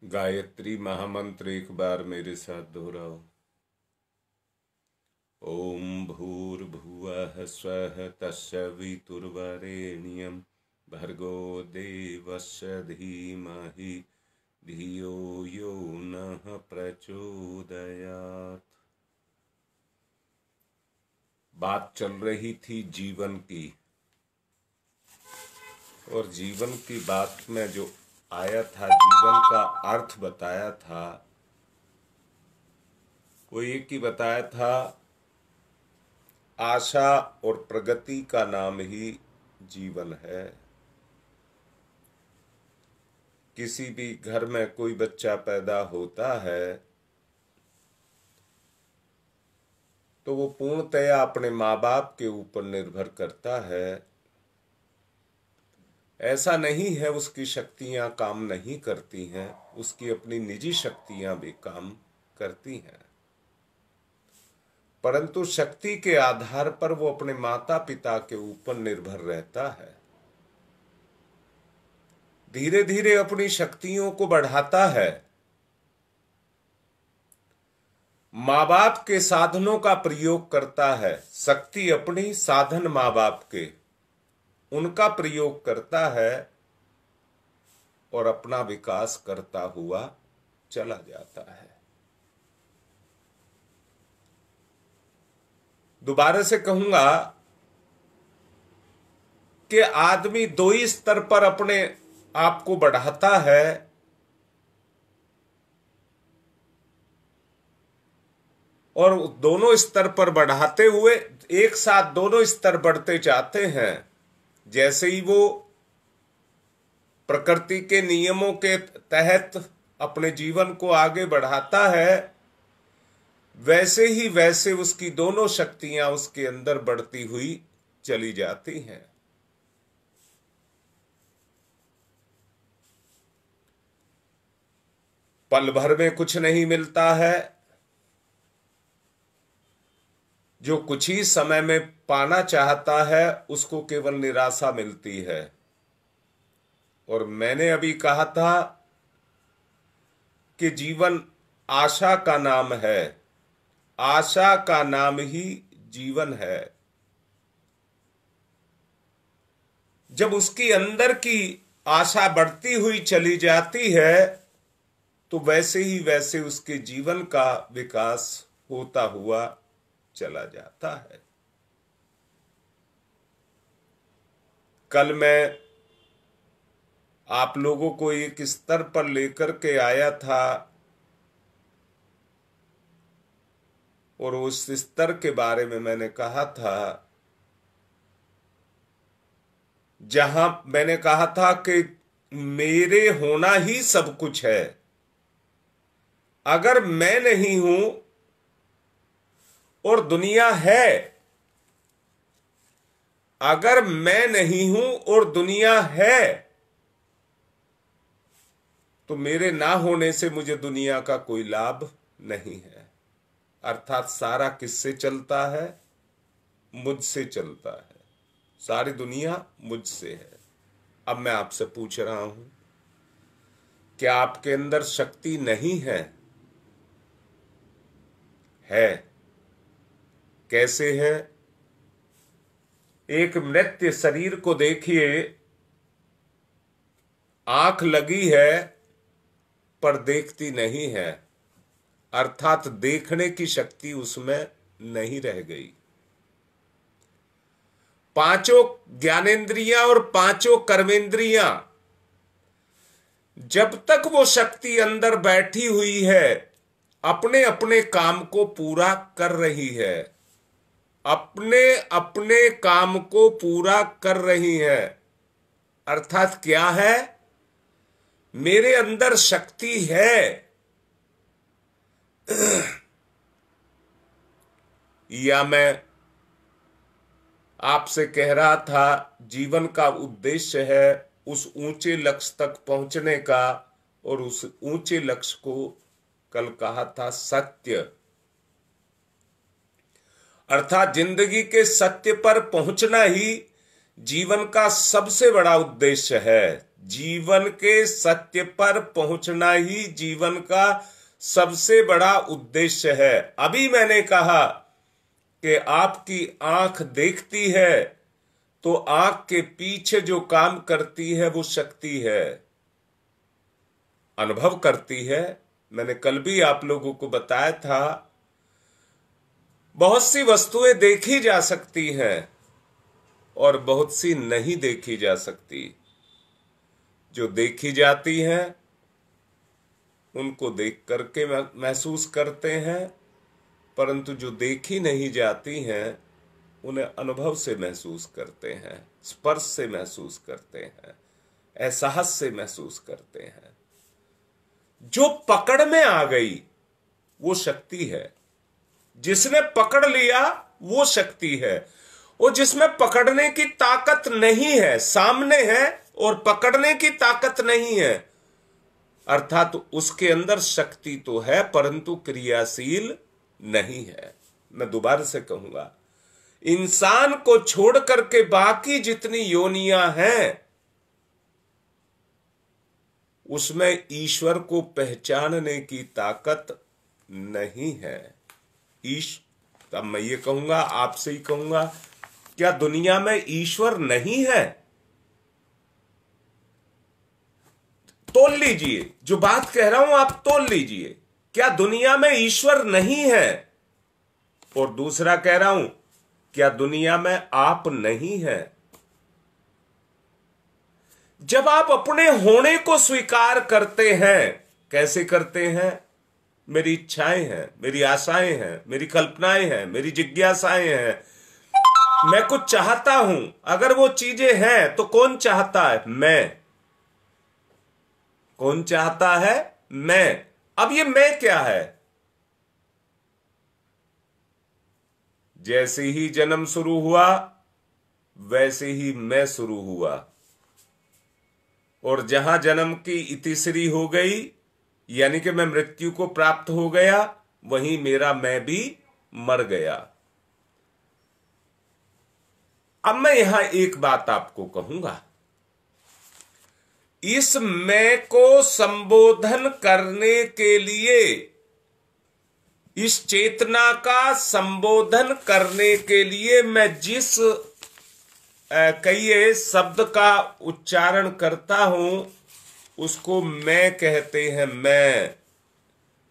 गायत्री महामंत्र एक बार मेरे साथ दोहराओ। ओम भूर्भुवः स्वः तत्सवितुर्वरेण्यं भर्गो देवस्य धीमहि धियो यो नः प्रचोदयात्। बात चल रही थी जीवन की, और जीवन की बात में जो आया था, जीवन का अर्थ बताया था, वो एक ही बताया था, आशा और प्रगति का नाम ही जीवन है। किसी भी घर में कोई बच्चा पैदा होता है तो वो पूर्णतया अपने माँ बाप के ऊपर निर्भर करता है। ऐसा नहीं है उसकी शक्तियां काम नहीं करती हैं, उसकी अपनी निजी शक्तियां भी काम करती हैं, परंतु शक्ति के आधार पर वो अपने माता पिता के ऊपर निर्भर रहता है। धीरे धीरे अपनी शक्तियों को बढ़ाता है। माँ बाप के साधनों का प्रयोग करता है, शक्ति अपनी, साधन माँ बाप के, उनका प्रयोग करता है और अपना विकास करता हुआ चला जाता है। दोबारा से कहूंगा कि आदमी दो ही स्तर पर अपने आप को बढ़ाता है। और दोनों स्तर पर बढ़ाते हुए एक साथ दोनों स्तर बढ़ते जाते हैं। जैसे ही वो प्रकृति के नियमों के तहत अपने जीवन को आगे बढ़ाता है, वैसे ही वैसे उसकी दोनों शक्तियां उसके अंदर बढ़ती हुई चली जाती हैं। पल भर में कुछ नहीं मिलता है, जो कुछ ही समय में पाना चाहता है उसको केवल निराशा मिलती है। और मैंने अभी कहा था कि जीवन आशा का नाम है, आशा का नाम ही जीवन है। जब उसकी अंदर की आशा बढ़ती हुई चली जाती है तो वैसे ही वैसे उसके जीवन का विकास होता हुआ चला जाता है। कल मैं आप लोगों को एक स्तर पर लेकर के आया था और उस स्तर के बारे में मैंने कहा था, जहां मैंने कहा था कि मेरे होना ही सब कुछ है। अगर मैं नहीं हूं और दुनिया है, अगर मैं नहीं हूं और दुनिया है, तो मेरे ना होने से मुझे दुनिया का कोई लाभ नहीं है। अर्थात सारा किससे चलता है? मुझसे चलता है। सारी दुनिया मुझसे है। अब मैं आपसे पूछ रहा हूं, क्या आपके अंदर शक्ति नहीं है? है। कैसे है? एक मृत शरीर को देखिए, आंख लगी है पर देखती नहीं है, अर्थात देखने की शक्ति उसमें नहीं रह गई। पांचों ज्ञानेंद्रियां और पांचों कर्मेंद्रियां, जब तक वो शक्ति अंदर बैठी हुई है, अपने अपने काम को पूरा कर रही है, अपने अपने काम को पूरा कर रही है। अर्थात क्या है? मेरे अंदर शक्ति है। या मैं आपसे कह रहा था, जीवन का उद्देश्य है उस ऊंचे लक्ष्य तक पहुंचने का, और उस ऊंचे लक्ष्य को कल कहा था सत्य। अर्थात जिंदगी के सत्य पर पहुंचना ही जीवन का सबसे बड़ा उद्देश्य है। जीवन के सत्य पर पहुंचना ही जीवन का सबसे बड़ा उद्देश्य है। अभी मैंने कहा कि आपकी आंख देखती है तो आंख के पीछे जो काम करती है वो शक्ति है, अनुभव करती है। मैंने कल भी आप लोगों को बताया था, बहुत सी वस्तुएं देखी जा सकती हैं और बहुत सी नहीं देखी जा सकती। जो देखी जाती हैं उनको देख करके महसूस करते हैं, परंतु जो देखी नहीं जाती हैं उन्हें अनुभव से महसूस करते हैं, स्पर्श से महसूस करते हैं, एहसास से महसूस करते हैं। जो पकड़ में आ गई वो शक्ति है, जिसने पकड़ लिया वो शक्ति है। और जिसमें पकड़ने की ताकत नहीं है, सामने है और पकड़ने की ताकत नहीं है, अर्थात उसके अंदर शक्ति तो है परंतु क्रियाशील नहीं है। मैं दोबारा से कहूंगा, इंसान को छोड़ करके बाकी जितनी योनियां हैं उसमें ईश्वर को पहचानने की ताकत नहीं है। अब मैं ये कहूंगा, आपसे ही कहूंगा, क्या दुनिया में ईश्वर नहीं है? तोल लीजिए, जो बात कह रहा हूं आप तोल लीजिए। क्या दुनिया में ईश्वर नहीं है? और दूसरा कह रहा हूं, क्या दुनिया में आप नहीं है? जब आप अपने होने को स्वीकार करते हैं, कैसे करते हैं? मेरी इच्छाएं हैं, मेरी आशाएं हैं, मेरी कल्पनाएं हैं, मेरी जिज्ञासाएं हैं, मैं कुछ चाहता हूं। अगर वो चीजें हैं तो कौन चाहता है? मैं। कौन चाहता है? मैं। अब ये मैं क्या है? जैसे ही जन्म शुरू हुआ वैसे ही मैं शुरू हुआ, और जहां जन्म की इतिश्री हो गई यानी कि मैं मृत्यु को प्राप्त हो गया, वहीं मेरा मैं भी मर गया। अब मैं यहां एक बात आपको कहूंगा, इस मैं को संबोधन करने के लिए, इस चेतना का संबोधन करने के लिए मैं जिस कई शब्द का उच्चारण करता हूं उसको मैं कहते हैं। मैं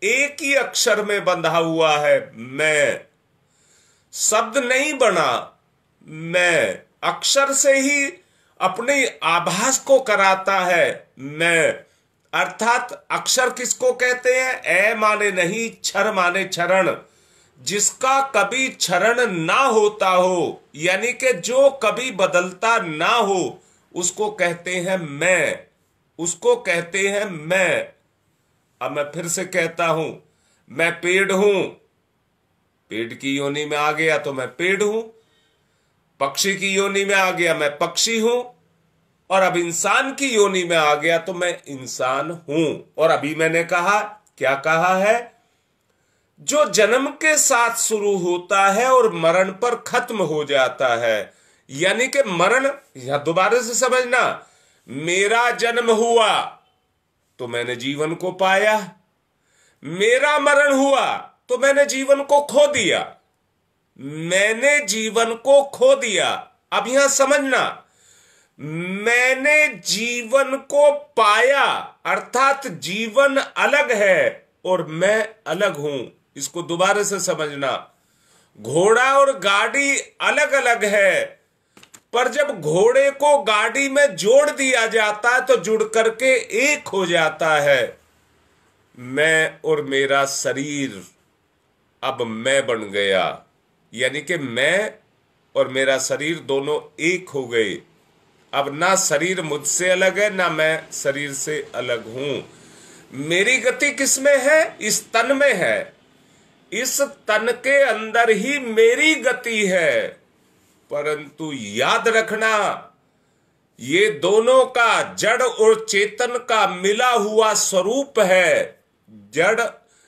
एक ही अक्षर में बंधा हुआ है। मैं शब्द नहीं बना, मैं अक्षर से ही अपने आभास को कराता है। मैं अर्थात अक्षर किसको कहते हैं? ए माने नहीं, क्षर माने क्षरण। जिसका कभी क्षरण ना होता हो, यानी कि जो कभी बदलता ना हो, उसको कहते हैं मैं, उसको कहते हैं मैं। अब मैं फिर से कहता हूं, मैं पेड़ हूं, पेड़ की योनि में आ गया तो मैं पेड़ हूं। पक्षी की योनि में आ गया मैं पक्षी हूं, और अब इंसान की योनि में आ गया तो मैं इंसान हूं। और अभी मैंने कहा, क्या कहा है? जो जन्म के साथ शुरू होता है और मरण पर खत्म हो जाता है, यानी कि मरण, यहां दोबारा से समझना, मेरा जन्म हुआ तो मैंने जीवन को पाया, मेरा मरण हुआ तो मैंने जीवन को खो दिया, मैंने जीवन को खो दिया। अब यहां समझना, मैंने जीवन को पाया, अर्थात जीवन अलग है और मैं अलग हूं। इसको दोबारा से समझना, घोड़ा और गाड़ी अलग अलग है, पर जब घोड़े को गाड़ी में जोड़ दिया जाता है तो जुड़ करके एक हो जाता है। मैं और मेरा शरीर अब मैं बन गया, यानी कि मैं और मेरा शरीर दोनों एक हो गए। अब ना शरीर मुझसे अलग है, ना मैं शरीर से अलग हूं। मेरी गति किसमें है? इस तन में है। इस तन के अंदर ही मेरी गति है, परंतु याद रखना, ये दोनों का, जड़ और चेतन का मिला हुआ स्वरूप है। जड़,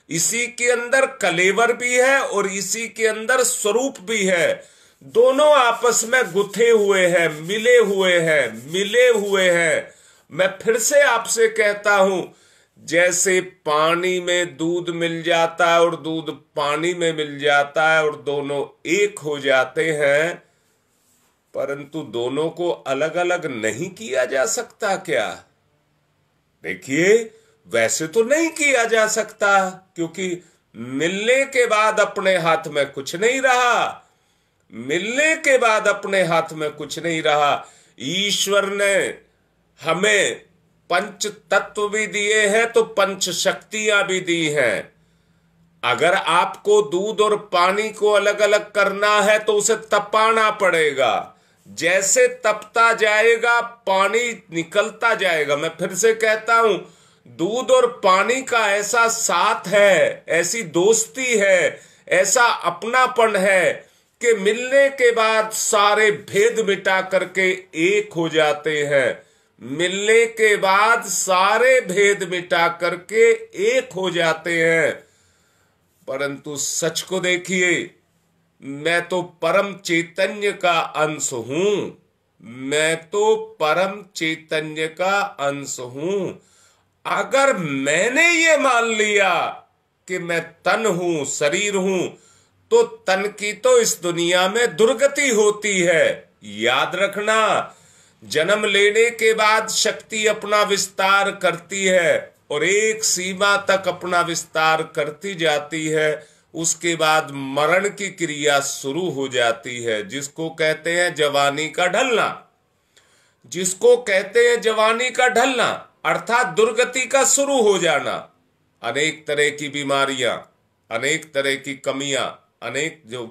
इसी के अंदर कलेवर भी है और इसी के अंदर स्वरूप भी है। दोनों आपस में गुथे हुए हैं, मिले हुए हैं, मिले हुए हैं। मैं फिर से आपसे कहता हूं, जैसे पानी में दूध मिल जाता है और दूध पानी में मिल जाता है और दोनों एक हो जाते हैं, परंतु दोनों को अलग अलग नहीं किया जा सकता क्या? देखिए, वैसे तो नहीं किया जा सकता, क्योंकि मिलने के बाद अपने हाथ में कुछ नहीं रहा। मिलने के बाद अपने हाथ में कुछ नहीं रहा। ईश्वर ने हमें पंच तत्व भी दिए हैं तो पंच शक्तियां भी दी हैं। अगर आपको दूध और पानी को अलग अलग करना है तो उसे तपाना पड़ेगा। जैसे तपता जाएगा पानी निकलता जाएगा। मैं फिर से कहता हूं, दूध और पानी का ऐसा साथ है, ऐसी दोस्ती है, ऐसा अपनापन है कि मिलने के बाद सारे भेद मिटा करके एक हो जाते हैं। मिलने के बाद सारे भेद मिटा करके एक हो जाते हैं। परंतु सच को देखिए, मैं तो परम चैतन्य का अंश हूं। मैं तो परम चैतन्य का अंश हूं। अगर मैंने ये मान लिया कि मैं तन हूं, शरीर हूं, तो तन की तो इस दुनिया में दुर्गति होती है। याद रखना, जन्म लेने के बाद शक्ति अपना विस्तार करती है और एक सीमा तक अपना विस्तार करती जाती है। उसके बाद मरण की क्रिया शुरू हो जाती है, जिसको कहते हैं जवानी का ढलना। जिसको कहते हैं जवानी का ढलना अर्थात दुर्गति का शुरू हो जाना। अनेक तरह की बीमारियां, अनेक तरह की कमियां, अनेक जो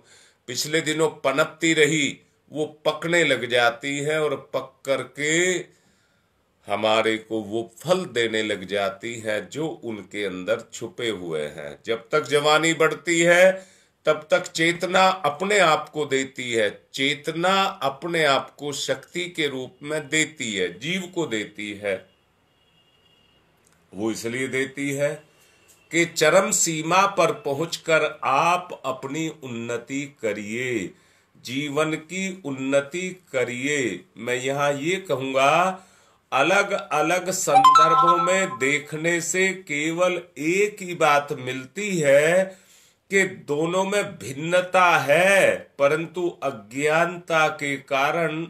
पिछले दिनों पनपती रही वो पकने लग जाती है और पक करके हमारे को वो फल देने लग जाती है जो उनके अंदर छुपे हुए हैं। जब तक जवानी बढ़ती है तब तक चेतना अपने आप को देती है। चेतना अपने आप को शक्ति के रूप में देती है, जीव को देती है। वो इसलिए देती है कि चरम सीमा पर पहुंचकर आप अपनी उन्नति करिए, जीवन की उन्नति करिए। मैं यहां ये कहूंगा, अलग अलग संदर्भों में देखने से केवल एक ही बात मिलती है कि दोनों में भिन्नता है, परंतु अज्ञानता के कारण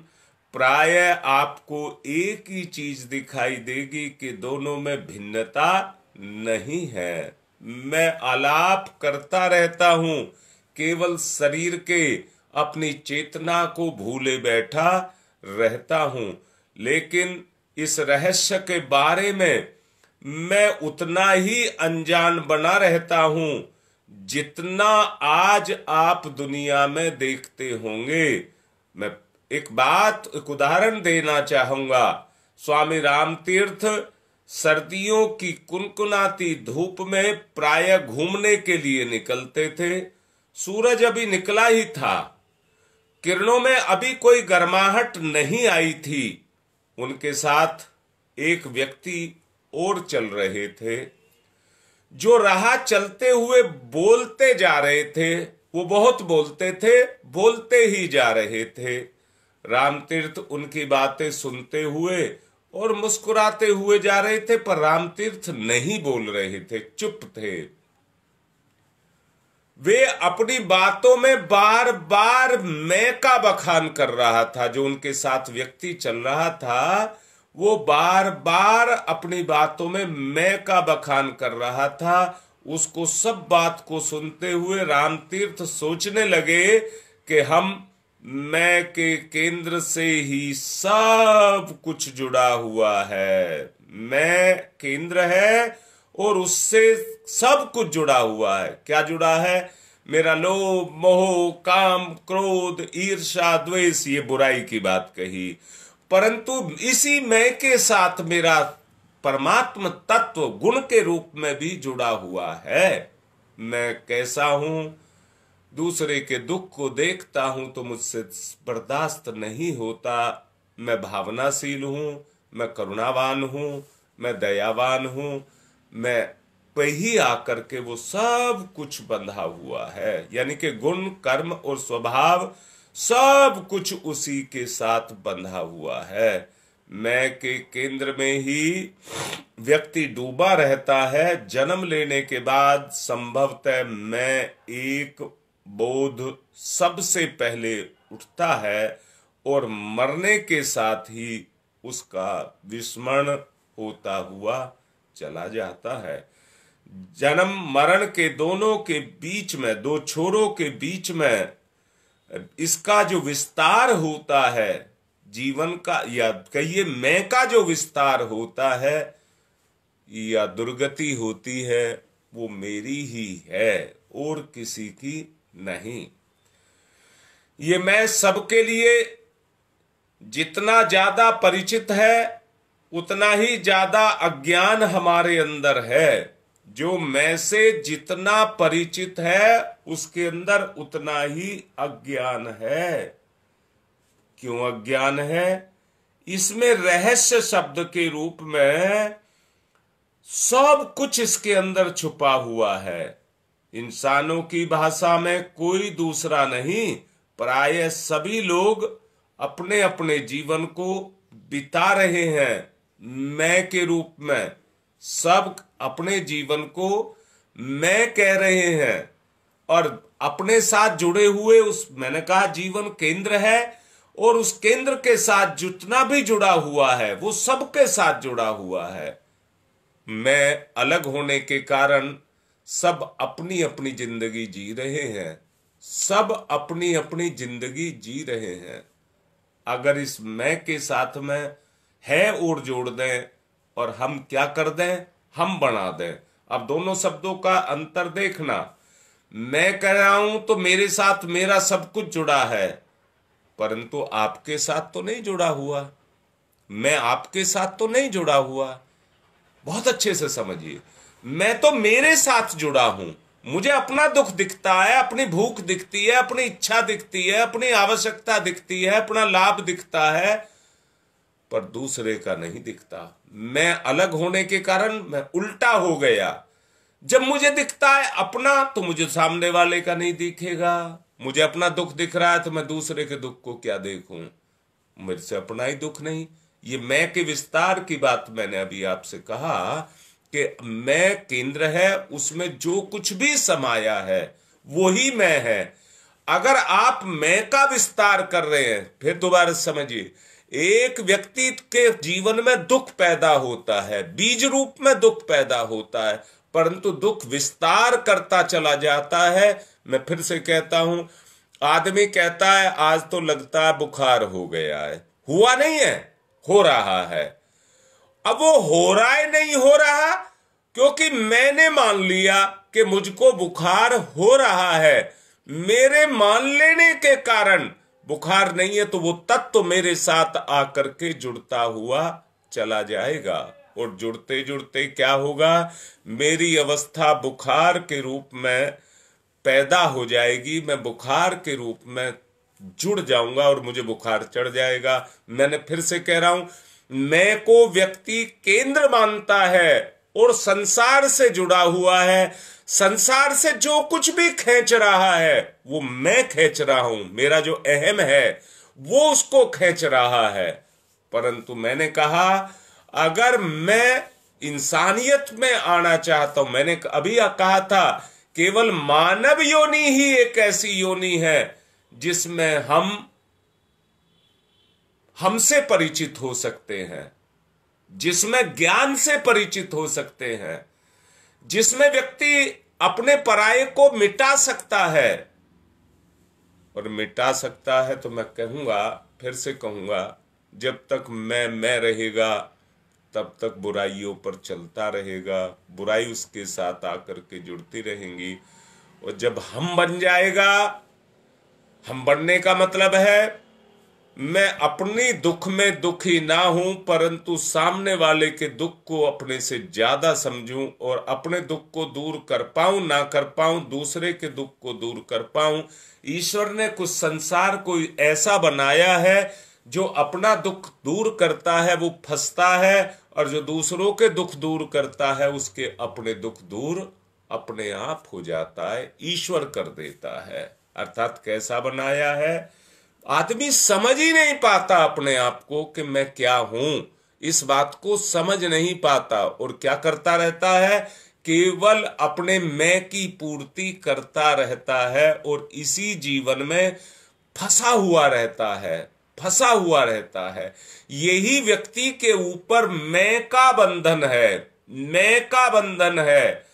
प्राय आपको एक ही चीज दिखाई देगी कि दोनों में भिन्नता नहीं है। मैं आलाप करता रहता हूं, केवल शरीर के अपनी चेतना को भूले बैठा रहता हूं, लेकिन इस रहस्य के बारे में मैं उतना ही अनजान बना रहता हूं जितना आज आप दुनिया में देखते होंगे। मैं एक उदाहरण देना चाहूंगा। स्वामी रामतीर्थ सर्दियों की कुनकुनाती धूप में प्राय घूमने के लिए निकलते थे। सूरज अभी निकला ही था, किरणों में अभी कोई गर्माहट नहीं आई थी। उनके साथ एक व्यक्ति और चल रहे थे, जो राह चलते हुए बोलते जा रहे थे। वो बहुत बोलते थे, बोलते ही जा रहे थे। रामतीर्थ उनकी बातें सुनते हुए और मुस्कुराते हुए जा रहे थे, पर रामतीर्थ नहीं बोल रहे थे, चुप थे। वे अपनी बातों में बार बार मैं का बखान कर रहा था। जो उनके साथ व्यक्ति चल रहा था वो बार बार अपनी बातों में मैं का बखान कर रहा था। उसको सब बात को सुनते हुए रामतीर्थ सोचने लगे कि हम मैं के केंद्र से ही सब कुछ जुड़ा हुआ है। मैं केंद्र है और उससे सब कुछ जुड़ा हुआ है। क्या जुड़ा है? मेरा लोभ, मोह, काम, क्रोध, ईर्ष्या, द्वेष, ये बुराई की बात कही, परंतु इसी मैं के साथ मेरा परमात्म तत्व गुण के रूप में भी जुड़ा हुआ है। मैं कैसा हूं? दूसरे के दुख को देखता हूं तो मुझसे बर्दाश्त नहीं होता। मैं भावनाशील हूं, मैं करुणावान हूं, मैं दयावान हूं। मैं पे ही आकर के वो सब कुछ बंधा हुआ है, यानी कि गुण, कर्म और स्वभाव सब कुछ उसी के साथ बंधा हुआ है। मैं के केंद्र में ही व्यक्ति डूबा रहता है। जन्म लेने के बाद संभवतः मैं एक बोध सबसे पहले उठता है और मरने के साथ ही उसका विस्मरण होता हुआ चला जाता है। जन्म मरण के दोनों के बीच में, दो छोरों के बीच में इसका जो विस्तार होता है जीवन का, या कहिए मैं का जो विस्तार होता है या दुर्गति होती है, वो मेरी ही है और किसी की नहीं। ये मैं सबके लिए जितना ज्यादा परिचित है उतना ही ज्यादा अज्ञान हमारे अंदर है। जो मैं से जितना परिचित है उसके अंदर उतना ही अज्ञान है। क्यों अज्ञान है? इसमें रहस्य शब्द के रूप में सब कुछ इसके अंदर छुपा हुआ है। इंसानों की भाषा में कोई दूसरा नहीं, प्राय सभी लोग अपने अपने जीवन को बिता रहे हैं मैं के रूप में। सब अपने जीवन को मैं कह रहे हैं और अपने साथ जुड़े हुए उस, मैंने कहा जीवन केंद्र है और उस केंद्र के साथ जितना भी जुड़ा हुआ है वो सबके साथ जुड़ा हुआ है। मैं अलग होने के कारण सब अपनी अपनी जिंदगी जी रहे हैं, सब अपनी अपनी जिंदगी जी रहे हैं। अगर इस मैं के साथ में है और जोड़ दें और हम क्या कर दें, हम बना दें। अब दोनों शब्दों का अंतर देखना। मैं कह रहा हूं तो मेरे साथ मेरा सब कुछ जुड़ा है, परंतु आपके साथ तो नहीं जुड़ा हुआ। मैं आपके साथ तो नहीं जुड़ा हुआ। बहुत अच्छे से समझिए, मैं तो मेरे साथ जुड़ा हूं। मुझे अपना दुख दिखता है, अपनी भूख दिखती है, अपनी इच्छा दिखती है, अपनी आवश्यकता दिखती है, अपना लाभ दिखता है, पर दूसरे का नहीं दिखता। मैं अलग होने के कारण मैं उल्टा हो गया। जब मुझे दिखता है अपना तो मुझे सामने वाले का नहीं दिखेगा। मुझे अपना दुख दिख रहा है तो मैं दूसरे के दुख को क्या देखूं? मेरे से अपना ही दुख नहीं। ये मैं के विस्तार की बात मैंने अभी आपसे कहा कि मैं केंद्र है, उसमें जो कुछ भी समाया है वही मैं है। अगर आप मैं का विस्तार कर रहे हैं, फिर दोबारा समझिए, एक व्यक्ति के जीवन में दुख पैदा होता है, बीज रूप में दुख पैदा होता है, परंतु दुख विस्तार करता चला जाता है। मैं फिर से कहता हूं, आदमी कहता है आज तो लगता है बुखार हो गया है, हुआ नहीं है, हो रहा है। अब वो हो रहा है नहीं हो रहा क्योंकि मैंने मान लिया कि मुझको बुखार हो रहा है। मेरे मान लेने के कारण बुखार नहीं है, तो वो तत्व मेरे साथ आकर के जुड़ता हुआ चला जाएगा और जुड़ते जुड़ते क्या होगा, मेरी अवस्था बुखार के रूप में पैदा हो जाएगी। मैं बुखार के रूप में जुड़ जाऊंगा और मुझे बुखार चढ़ जाएगा। मैंने फिर से कह रहा हूं, मैं को व्यक्ति केंद्र मानता है और संसार से जुड़ा हुआ है। संसार से जो कुछ भी खींच रहा है वो मैं खींच रहा हूं। मेरा जो अहम है वो उसको खींच रहा है। परंतु मैंने कहा अगर मैं इंसानियत में आना चाहता हूं, मैंने अभी कहा था केवल मानव योनि ही एक ऐसी योनि है जिसमें हमसे परिचित हो सकते हैं, जिसमें ज्ञान से परिचित हो सकते हैं, जिसमें व्यक्ति अपने पराये को मिटा सकता है। और मिटा सकता है तो मैं कहूंगा, फिर से कहूंगा, जब तक मैं रहेगा तब तक बुराइयों पर चलता रहेगा, बुराई उसके साथ आकर के जुड़ती रहेंगी। और जब हम बन जाएगा, हम बनने का मतलब है मैं अपनी दुख में दुखी ना हूं, परंतु सामने वाले के दुख को अपने से ज्यादा समझूं और अपने दुख को दूर कर पाऊं ना कर पाऊं, दूसरे के दुख को दूर कर पाऊं। ईश्वर ने कुछ संसार को ऐसा बनाया है जो अपना दुख दूर करता है वो फंसता है, और जो दूसरों के दुख दूर करता है उसके अपने दुख दूर अपने आप हो जाता है, ईश्वर कर देता है। अर्थात कैसा बनाया है, आदमी समझ ही नहीं पाता अपने आप को कि मैं क्या हूं, इस बात को समझ नहीं पाता और क्या करता रहता है, केवल अपने मैं की पूर्ति करता रहता है और इसी जीवन में फंसा हुआ रहता है, फंसा हुआ रहता है। यही व्यक्ति के ऊपर मैं का बंधन है, मैं का बंधन है।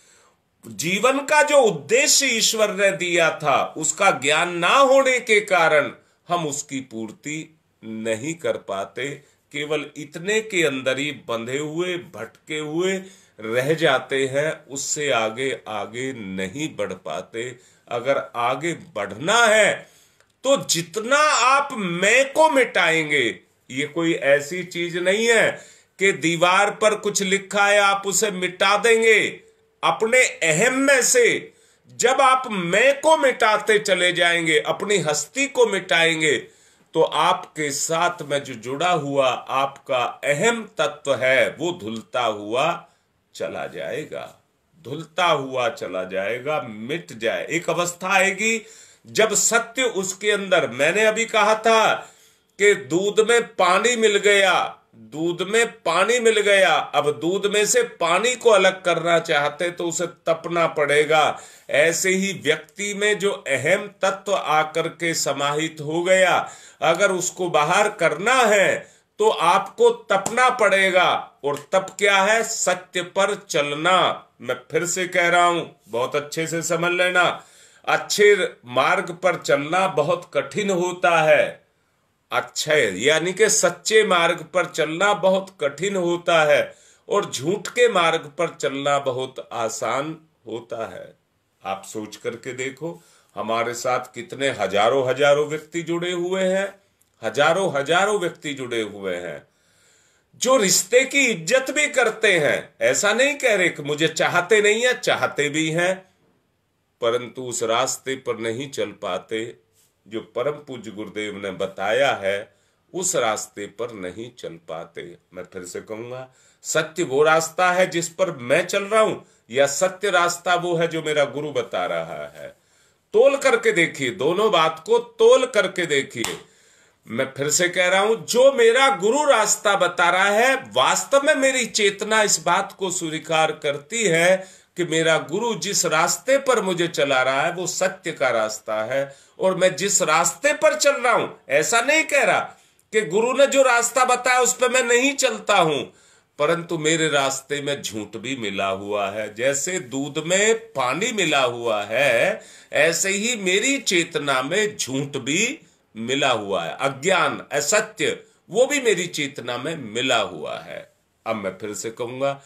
जीवन का जो उद्देश्य ईश्वर ने दिया था उसका ज्ञान ना होने के कारण हम उसकी पूर्ति नहीं कर पाते, केवल इतने के अंदर ही बंधे हुए भटके हुए रह जाते हैं, उससे आगे आगे नहीं बढ़ पाते। अगर आगे बढ़ना है तो जितना आप मैं को मिटाएंगे, ये कोई ऐसी चीज नहीं है कि दीवार पर कुछ लिखा है आप उसे मिटा देंगे। अपने अहम में से जब आप मैं को मिटाते चले जाएंगे, अपनी हस्ती को मिटाएंगे, तो आपके साथ में जो जुड़ा हुआ आपका अहम तत्व है वो धुलता हुआ चला जाएगा, धुलता हुआ चला जाएगा, मिट जाए। एक अवस्था आएगी जब सत्य उसके अंदर, मैंने अभी कहा था कि दूध में पानी मिल गया, दूध में पानी मिल गया, अब दूध में से पानी को अलग करना चाहते तो उसे तपना पड़ेगा। ऐसे ही व्यक्ति में जो अहम तत्व आकर के समाहित हो गया, अगर उसको बाहर करना है तो आपको तपना पड़ेगा। और तप क्या है? सत्य पर चलना। मैं फिर से कह रहा हूं, बहुत अच्छे से समझ लेना। अच्छे मार्ग पर चलना बहुत कठिन होता है, अच्छे यानी कि सच्चे मार्ग पर चलना बहुत कठिन होता है और झूठ के मार्ग पर चलना बहुत आसान होता है। आप सोच करके देखो, हमारे साथ कितने हजारों हजारों व्यक्ति जुड़े हुए हैं, हजारों हजारों व्यक्ति जुड़े हुए हैं जो रिश्ते की इज्जत भी करते हैं। ऐसा नहीं कह रहे कि मुझे चाहते नहीं है, चाहते भी हैं, परंतु उस रास्ते पर नहीं चल पाते जो परम पूज्य गुरुदेव ने बताया है, उस रास्ते पर नहीं चल पाते। मैं फिर से कहूंगा, सत्य वो रास्ता है जिस पर मैं चल रहा हूं, या सत्य रास्ता वो है जो मेरा गुरु बता रहा है? तोल करके देखिए, दोनों बात को तोल करके देखिए। मैं फिर से कह रहा हूं, जो मेरा गुरु रास्ता बता रहा है, वास्तव में मेरी चेतना इस बात को स्वीकार करती है कि मेरा गुरु जिस रास्ते पर मुझे चला रहा है वो सत्य का रास्ता है। और मैं जिस रास्ते पर चल रहा हूं, ऐसा नहीं कह रहा कि गुरु ने जो रास्ता बताया उस पर मैं नहीं चलता हूं, परंतु मेरे रास्ते में झूठ भी मिला हुआ है। जैसे दूध में पानी मिला हुआ है, ऐसे ही मेरी चेतना में झूठ भी मिला हुआ है, अज्ञान, असत्य, वो भी मेरी चेतना में मिला हुआ है। अब मैं फिर से कहूंगा,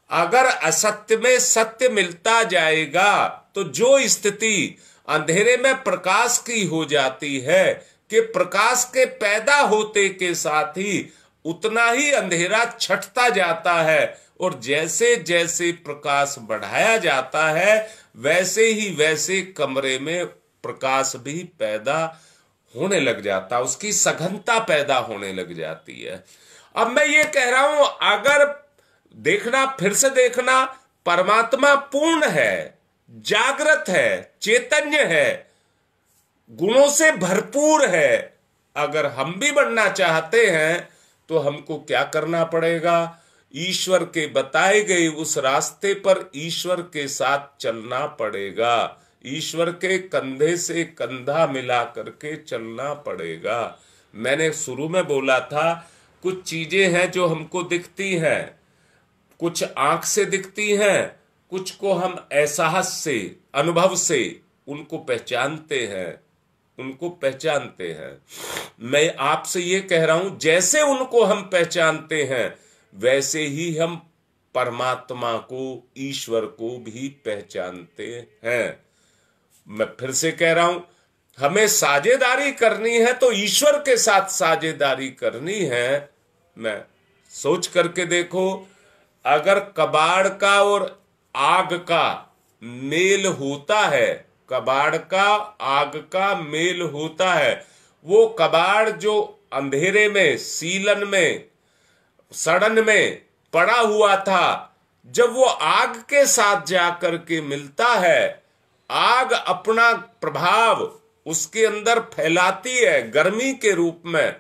अगर असत्य में सत्य मिलता जाएगा तो जो स्थिति अंधेरे में प्रकाश की हो जाती है कि प्रकाश के पैदा होते के साथ ही उतना ही अंधेरा छटता जाता है, और जैसे जैसे प्रकाश बढ़ाया जाता है वैसे ही वैसे कमरे में प्रकाश भी पैदा होने लग जाता, उसकी सघनता पैदा होने लग जाती है। अब मैं ये कह रहा हूं, अगर देखना, फिर से देखना, परमात्मा पूर्ण है, जागृत है, चैतन्य है, गुणों से भरपूर है। अगर हम भी बनना चाहते हैं तो हमको क्या करना पड़ेगा? ईश्वर के बताए गए उस रास्ते पर ईश्वर के साथ चलना पड़ेगा, ईश्वर के कंधे से कंधा मिला करके चलना पड़ेगा। मैंने शुरू में बोला था, कुछ चीजें हैं जो हमको दिखती हैं, कुछ आंख से दिखती हैं, कुछ को हम एहसास से, अनुभव से उनको पहचानते हैं, उनको पहचानते हैं। मैं आपसे ये कह रहा हूं, जैसे उनको हम पहचानते हैं वैसे ही हम परमात्मा को, ईश्वर को भी पहचानते हैं। मैं फिर से कह रहा हूं, हमें साझेदारी करनी है तो ईश्वर के साथ साझेदारी करनी है। मैं सोच करके देखो, अगर कबाड़ का और आग का मेल होता है, कबाड़ का आग का मेल होता है, वो कबाड़ जो अंधेरे में, सीलन में, सड़न में पड़ा हुआ था, जब वो आग के साथ जाकर के मिलता है, आग अपना प्रभाव उसके अंदर फैलाती है गर्मी के रूप में,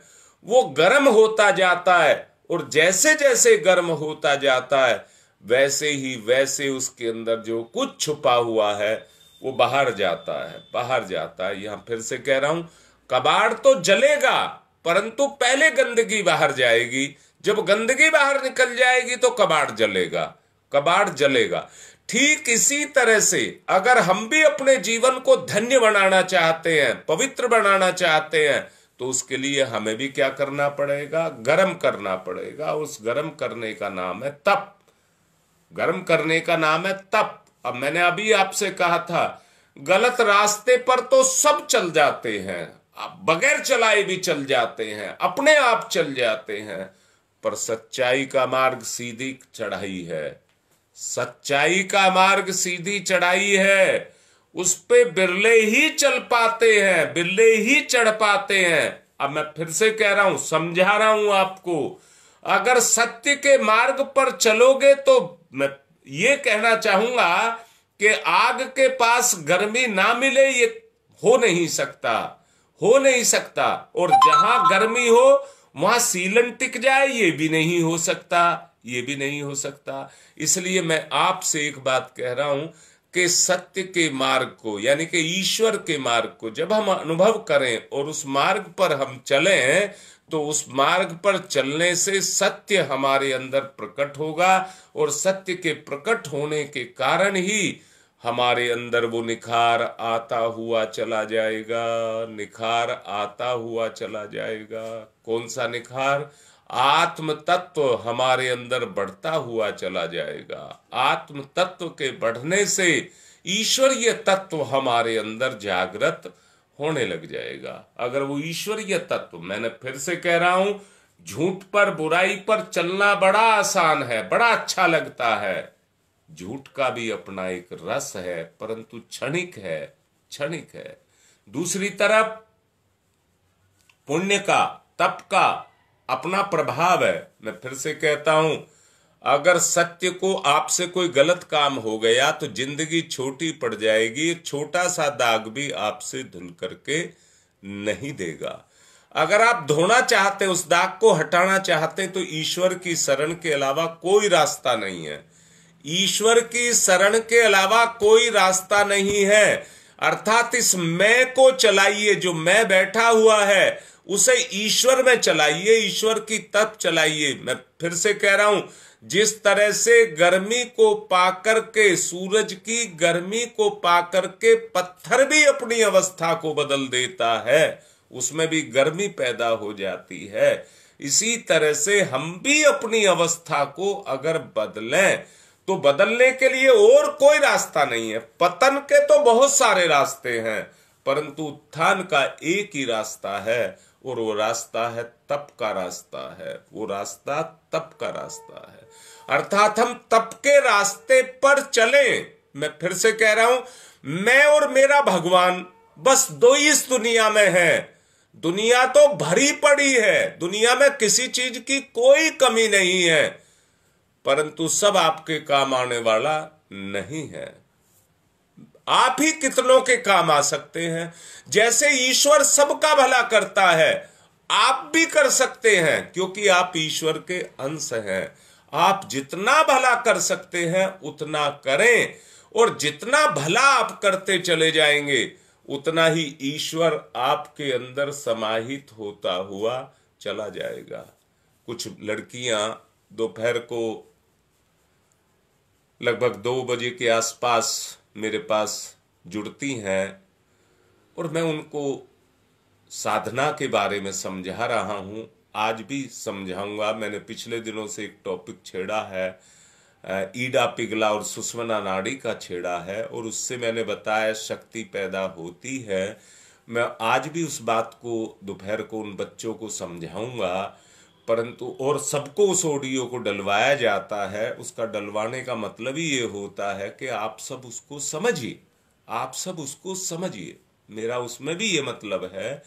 वो गर्म होता जाता है, और जैसे जैसे गर्म होता जाता है वैसे ही वैसे उसके अंदर जो कुछ छुपा हुआ है वो बाहर जाता है, बाहर जाता है। यहां फिर से कह रहा हूं, कबाड़ तो जलेगा परंतु पहले गंदगी बाहर जाएगी। जब गंदगी बाहर निकल जाएगी तो कबाड़ जलेगा, कबाड़ जलेगा। ठीक इसी तरह से अगर हम भी अपने जीवन को धन्य बनाना चाहते हैं, पवित्र बनाना चाहते हैं, तो उसके लिए हमें भी क्या करना पड़ेगा? गर्म करना पड़ेगा। उस गर्म करने का नाम है तप। गर्म करने का नाम है तप। अब मैंने अभी आपसे कहा था, गलत रास्ते पर तो सब चल जाते हैं, बगैर चलाए भी चल जाते हैं, अपने आप चल जाते हैं, पर सच्चाई का मार्ग सीधी चढ़ाई है। सच्चाई का मार्ग सीधी चढ़ाई है, उस पे बिरले ही चल पाते हैं, बिरले ही चढ़ पाते हैं। अब मैं फिर से कह रहा हूं, समझा रहा हूं आपको, अगर सत्य के मार्ग पर चलोगे तो मैं ये कहना चाहूंगा कि आग के पास गर्मी ना मिले ये हो नहीं सकता, हो नहीं सकता। और जहां गर्मी हो वहां सीलन टिक जाए ये भी नहीं हो सकता, ये भी नहीं हो सकता। इसलिए मैं आपसे एक बात कह रहा हूं कि सत्य के मार्ग को, यानी कि ईश्वर के मार्ग को जब हम अनुभव करें और उस मार्ग पर हम चलें, तो उस मार्ग पर चलने से सत्य हमारे अंदर प्रकट होगा, और सत्य के प्रकट होने के कारण ही हमारे अंदर वो निखार आता हुआ चला जाएगा, निखार आता हुआ चला जाएगा। कौन सा निखार? आत्म तत्व हमारे अंदर बढ़ता हुआ चला जाएगा। आत्म तत्व के बढ़ने से ईश्वरीय तत्व हमारे अंदर जागृत होने लग जाएगा। अगर वो ईश्वरीय तत्व, मैंने फिर से कह रहा हूं, झूठ पर, बुराई पर चलना बड़ा आसान है, बड़ा अच्छा लगता है। झूठ का भी अपना एक रस है, परंतु क्षणिक है, क्षणिक है। दूसरी तरफ पुण्य का, तप का अपना प्रभाव है। मैं फिर से कहता हूं, अगर सत्य को आपसे कोई गलत काम हो गया तो जिंदगी छोटी पड़ जाएगी, एक छोटा सा दाग भी आपसे धुल करके नहीं देगा। अगर आप धोना चाहते, उस दाग को हटाना चाहते, तो ईश्वर की शरण के अलावा कोई रास्ता नहीं है। ईश्वर की शरण के अलावा कोई रास्ता नहीं है। अर्थात इस मैं को चलाइए, जो मैं बैठा हुआ है उसे ईश्वर में चलाइए, ईश्वर की तप चलाइए। मैं फिर से कह रहा हूं, जिस तरह से गर्मी को पाकर के, सूरज की गर्मी को पाकर के पत्थर भी अपनी अवस्था को बदल देता है, उसमें भी गर्मी पैदा हो जाती है, इसी तरह से हम भी अपनी अवस्था को अगर बदलें तो बदलने के लिए और कोई रास्ता नहीं है। पतन के तो बहुत सारे रास्ते हैं, परंतु उत्थान का एक ही रास्ता है, और वो रास्ता है तप का रास्ता है। वो रास्ता तप का रास्ता है। अर्थात हम तप के रास्ते पर चलें। मैं फिर से कह रहा हूं, मैं और मेरा भगवान बस दो ही इस दुनिया में है। दुनिया तो भरी पड़ी है, दुनिया में किसी चीज की कोई कमी नहीं है, परंतु सब आपके काम आने वाला नहीं है। आप ही कितनों के काम आ सकते हैं। जैसे ईश्वर सबका भला करता है, आप भी कर सकते हैं, क्योंकि आप ईश्वर के अंश हैं। आप जितना भला कर सकते हैं उतना करें, और जितना भला आप करते चले जाएंगे उतना ही ईश्वर आपके अंदर समाहित होता हुआ चला जाएगा। कुछ लड़कियां दोपहर को लगभग 2 बजे के आसपास मेरे पास जुड़ती हैं, और मैं उनको साधना के बारे में समझा रहा हूं, आज भी समझाऊंगा। मैंने पिछले दिनों से एक टॉपिक छेड़ा है, ईडा पिघला और सुषुम्ना नाड़ी का छेड़ा है, और उससे मैंने बताया शक्ति पैदा होती है। मैं आज भी उस बात को दोपहर को उन बच्चों को समझाऊंगा, परंतु और सबको उस ऑडियो को डलवाया जाता है। उसका डलवाने का मतलब ही ये होता है कि आप सब उसको समझिए, आप सब उसको समझिए। मेरा उसमें भी ये मतलब है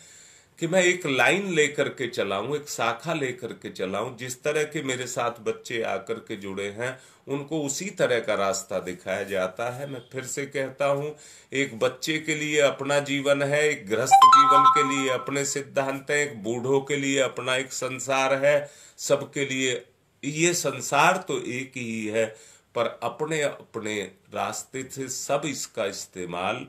कि मैं एक लाइन लेकर के चलाऊं, एक शाखा लेकर के चलाऊं। जिस तरह के मेरे साथ बच्चे आकर के जुड़े हैं उनको उसी तरह का रास्ता दिखाया जाता है। मैं फिर से कहता हूं, एक बच्चे के लिए अपना जीवन है, एक गृहस्थ जीवन के लिए अपने सिद्धांत हैं, एक बूढ़ों के लिए अपना एक संसार है। सबके लिए ये संसार तो एक ही है, पर अपने अपने रास्ते से सब इसका इस्तेमाल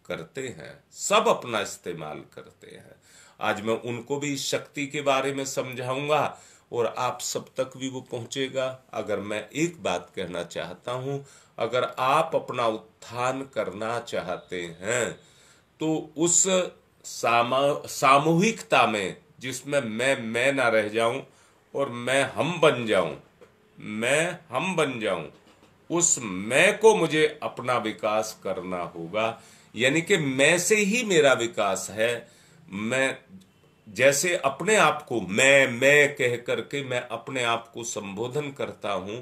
करते हैं, सब अपना इस्तेमाल करते हैं। आज मैं उनको भी इस शक्ति के बारे में समझाऊंगा और आप सब तक भी वो पहुंचेगा। अगर मैं एक बात कहना चाहता हूं, अगर आप अपना उत्थान करना चाहते हैं तो उस सामूहिकता में जिसमें मैं ना रह जाऊं और मैं हम बन जाऊं, उस मैं को मुझे अपना विकास करना होगा। यानी कि मैं से ही मेरा विकास है। मैं जैसे अपने आप को मैं कह करके मैं अपने आप को संबोधन करता हूं,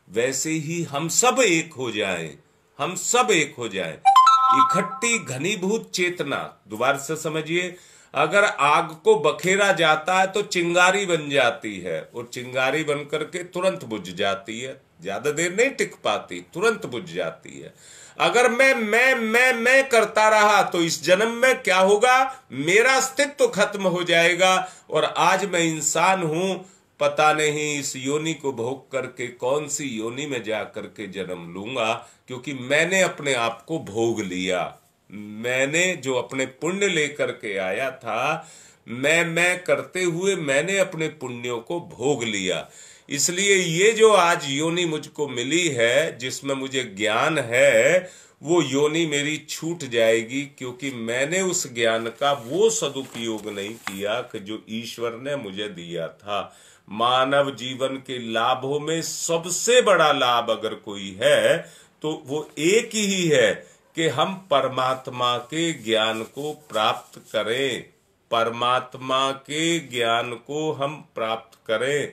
वैसे ही हम सब एक हो जाएं, हम सब एक हो जाएं। इकट्ठी घनीभूत चेतना, दोबारा से समझिए, अगर आग को बखेरा जाता है तो चिंगारी बन जाती है और चिंगारी बन करके तुरंत बुझ जाती है, ज्यादा देर नहीं टिक पाती, तुरंत बुझ जाती है। अगर मैं करता रहा तो इस जन्म में क्या होगा, मेरा अस्तित्व तो खत्म हो जाएगा और आज मैं इंसान हूं, पता नहीं इस योनि को भोग करके कौन सी योनि में जा करके जन्म लूंगा, क्योंकि मैंने अपने आप को भोग लिया। मैंने जो अपने पुण्य लेकर के आया था, मैं करते हुए मैंने अपने पुण्यों को भोग लिया। इसलिए ये जो आज योनि मुझको मिली है, जिसमें मुझे ज्ञान है, वो योनि मेरी छूट जाएगी, क्योंकि मैंने उस ज्ञान का वो सदुपयोग नहीं किया कि जो ईश्वर ने मुझे दिया था। मानव जीवन के लाभों में सबसे बड़ा लाभ अगर कोई है तो वो एक ही है कि हम परमात्मा के ज्ञान को प्राप्त करें, परमात्मा के ज्ञान को हम प्राप्त करें।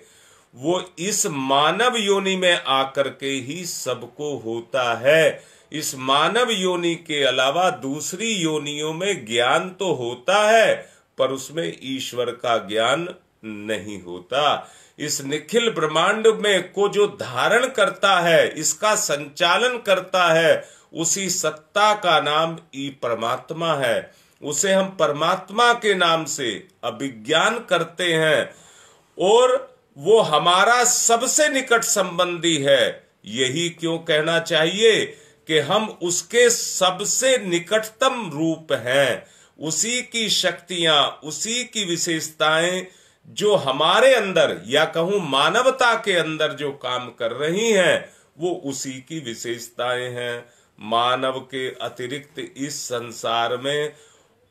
वो इस मानव योनि में आकर के ही सबको होता है। इस मानव योनि के अलावा दूसरी योनियों में ज्ञान तो होता है, पर उसमें ईश्वर का ज्ञान नहीं होता। इस निखिल ब्रह्मांड में को जो धारण करता है, इसका संचालन करता है, उसी सत्ता का नाम ई परमात्मा है। उसे हम परमात्मा के नाम से अभिज्ञान करते हैं और वो हमारा सबसे निकट संबंधी है। यही क्यों कहना चाहिए कि हम उसके सबसे निकटतम रूप हैं। उसी की शक्तियां, उसी की विशेषताएं जो हमारे अंदर, या कहूं मानवता के अंदर जो काम कर रही हैं, वो उसी की विशेषताएं हैं। मानव के अतिरिक्त इस संसार में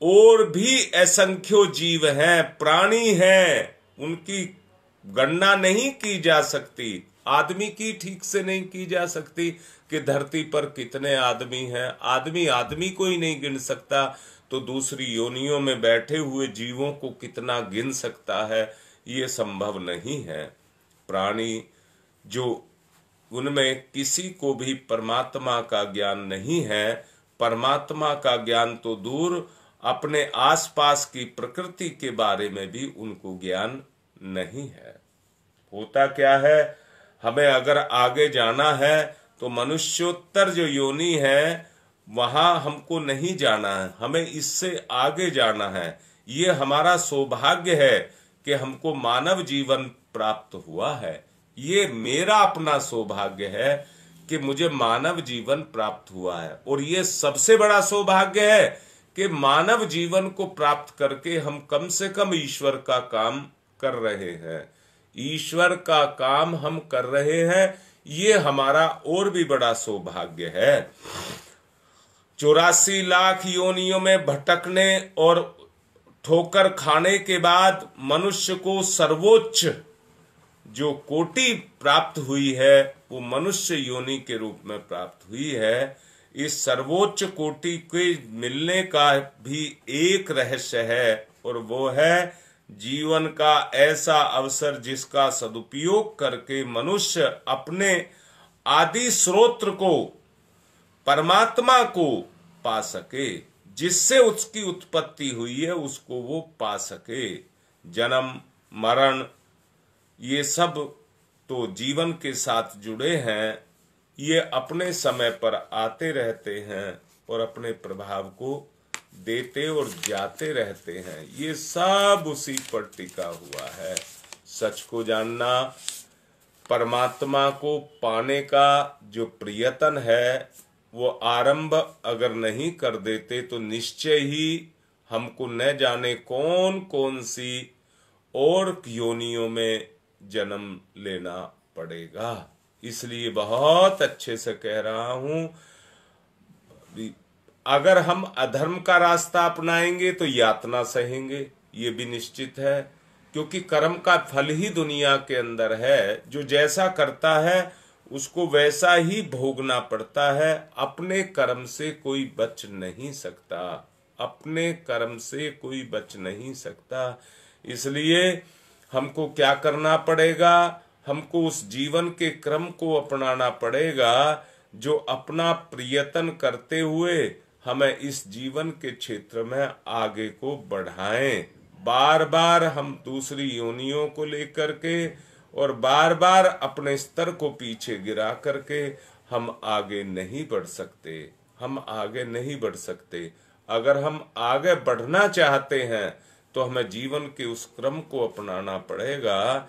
और भी असंख्यों जीव हैं, प्राणी हैं, उनकी गणना नहीं की जा सकती। आदमी की ठीक से नहीं की जा सकती कि धरती पर कितने आदमी हैं। आदमी को ही नहीं गिन सकता, तो दूसरी योनियों में बैठे हुए जीवों को कितना गिन सकता है। ये संभव नहीं है। प्राणी जो, उनमें किसी को भी परमात्मा का ज्ञान नहीं है। परमात्मा का ज्ञान तो दूर, अपने आसपास की प्रकृति के बारे में भी उनको ज्ञान नहीं है। होता क्या है, हमें अगर आगे जाना है तो मनुष्योत्तर जो योनि है वहां हमको नहीं जाना है, हमें इससे आगे जाना है। ये हमारा सौभाग्य है कि हमको मानव जीवन प्राप्त हुआ है। ये मेरा अपना सौभाग्य है कि मुझे मानव जीवन प्राप्त हुआ है। और ये सबसे बड़ा सौभाग्य है कि मानव जीवन को प्राप्त करके हम कम से कम ईश्वर का काम कर रहे हैं। ईश्वर का काम हम कर रहे हैं, ये हमारा और भी बड़ा सौभाग्य है। 84 लाख योनियों में भटकने और ठोकर खाने के बाद मनुष्य को सर्वोच्च जो कोटि प्राप्त हुई है, वो मनुष्य योनि के रूप में प्राप्त हुई है। इस सर्वोच्च कोटि के मिलने का भी एक रहस्य है, और वो है जीवन का ऐसा अवसर जिसका सदुपयोग करके मनुष्य अपने आदि स्रोत को, परमात्मा को पा सके। जिससे उसकी उत्पत्ति हुई है उसको वो पा सके। जन्म मरण ये सब तो जीवन के साथ जुड़े हैं, ये अपने समय पर आते रहते हैं और अपने प्रभाव को देते और जाते रहते हैं। ये सब उसी पर टिका हुआ है। सच को जानना, परमात्मा को पाने का जो प्रयत्न है वो आरंभ अगर नहीं कर देते तो निश्चय ही हमको न जाने कौन कौन सी और योनियों में जन्म लेना पड़ेगा। इसलिए बहुत अच्छे से कह रहा हूं, अगर हम अधर्म का रास्ता अपनाएंगे तो यातना सहेंगे, ये भी निश्चित है, क्योंकि कर्म का फल ही दुनिया के अंदर है। जो जैसा करता है उसको वैसा ही भोगना पड़ता है। अपने कर्म से कोई बच नहीं सकता, अपने कर्म से कोई बच नहीं सकता। इसलिए हमको क्या करना पड़ेगा, हमको उस जीवन के क्रम को अपनाना पड़ेगा जो अपना प्रयत्न करते हुए हमें इस जीवन के क्षेत्र में आगे को बढ़ाएं। बार बार हम दूसरी योनियों को लेकर के और बार बार अपने स्तर को पीछे गिरा करके हम आगे नहीं बढ़ सकते, हम आगे नहीं बढ़ सकते। अगर हम आगे बढ़ना चाहते हैं तो हमें जीवन के उस क्रम को अपनाना पड़ेगा।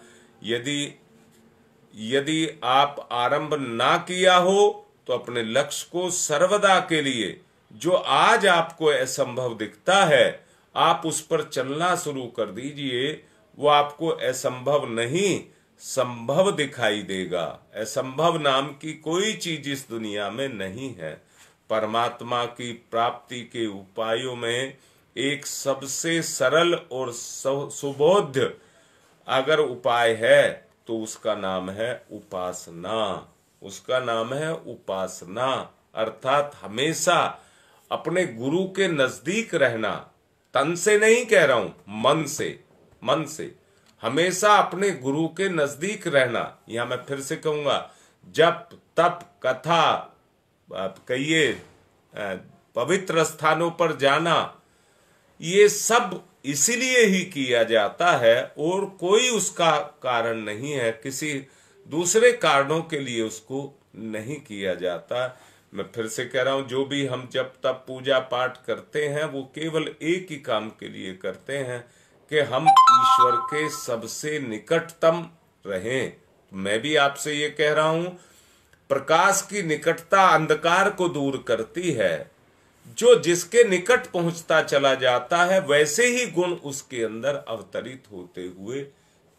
यदि आप आरंभ ना किया हो तो अपने लक्ष्य को सर्वदा के लिए, जो आज आपको असंभव दिखता है, आप उस पर चलना शुरू कर दीजिए। वो आपको असंभव नहीं संभव दिखाई देगा। असंभव नाम की कोई चीज इस दुनिया में नहीं है। परमात्मा की प्राप्ति के उपायों में एक सबसे सरल और सुबोध्य अगर उपाय है तो उसका नाम है उपासना। उसका नाम है उपासना, अर्थात हमेशा अपने गुरु के नजदीक रहना। तन से नहीं कह रहा हूं, मन से हमेशा अपने गुरु के नजदीक रहना। यहां मैं फिर से कहूंगा, जप तप कथा कहिए, पवित्र स्थानों पर जाना, ये सब इसीलिए ही किया जाता है और कोई उसका कारण नहीं है, किसी दूसरे कारणों के लिए उसको नहीं किया जाता। मैं फिर से कह रहा हूं, जो भी हम जब तब पूजा पाठ करते हैं वो केवल एक ही काम के लिए करते हैं कि हम ईश्वर के सबसे निकटतम रहें। मैं भी आपसे ये कह रहा हूं, प्रकाश की निकटता अंधकार को दूर करती है। जो जिसके निकट पहुंचता चला जाता है वैसे ही गुण उसके अंदर अवतरित होते हुए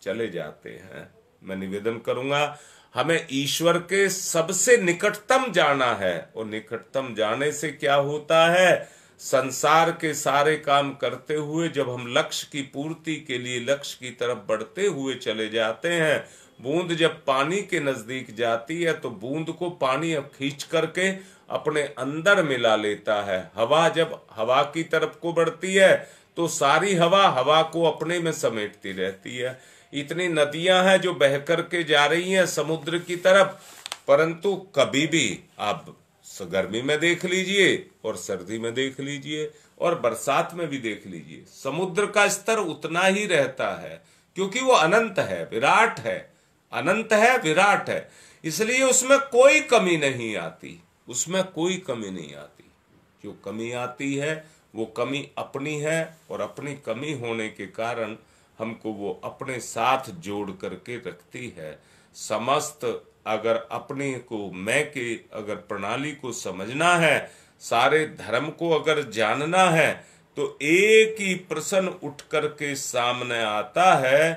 चले जाते हैं। मैं निवेदन करूंगा, हमें ईश्वर के सबसे निकटतम जाना है, और निकटतम जाने से क्या होता है, संसार के सारे काम करते हुए जब हम लक्ष्य की पूर्ति के लिए लक्ष्य की तरफ बढ़ते हुए चले जाते हैं, बूंद जब पानी के नजदीक जाती है तो बूंद को पानी अब खींच करके अपने अंदर मिला लेता है। हवा जब हवा की तरफ को बढ़ती है तो सारी हवा को अपने में समेटती रहती है। इतनी नदियां हैं जो बह करके जा रही हैं समुद्र की तरफ, परंतु कभी भी आप गर्मी में देख लीजिए और सर्दी में देख लीजिए और बरसात में भी देख लीजिए, समुद्र का स्तर उतना ही रहता है, क्योंकि वो अनंत है, विराट है, अनंत है, विराट है। इसलिए उसमें कोई कमी नहीं आती, उसमें कोई कमी नहीं आती। जो कमी आती है वो कमी अपनी है, और अपनी कमी होने के कारण हमको वो अपने साथ जोड़ करके रखती है। समस्त अगर अपने को मैं के अगर प्रणाली को समझना है, सारे धर्म को अगर जानना है, तो एक ही प्रश्न उठ करके सामने आता है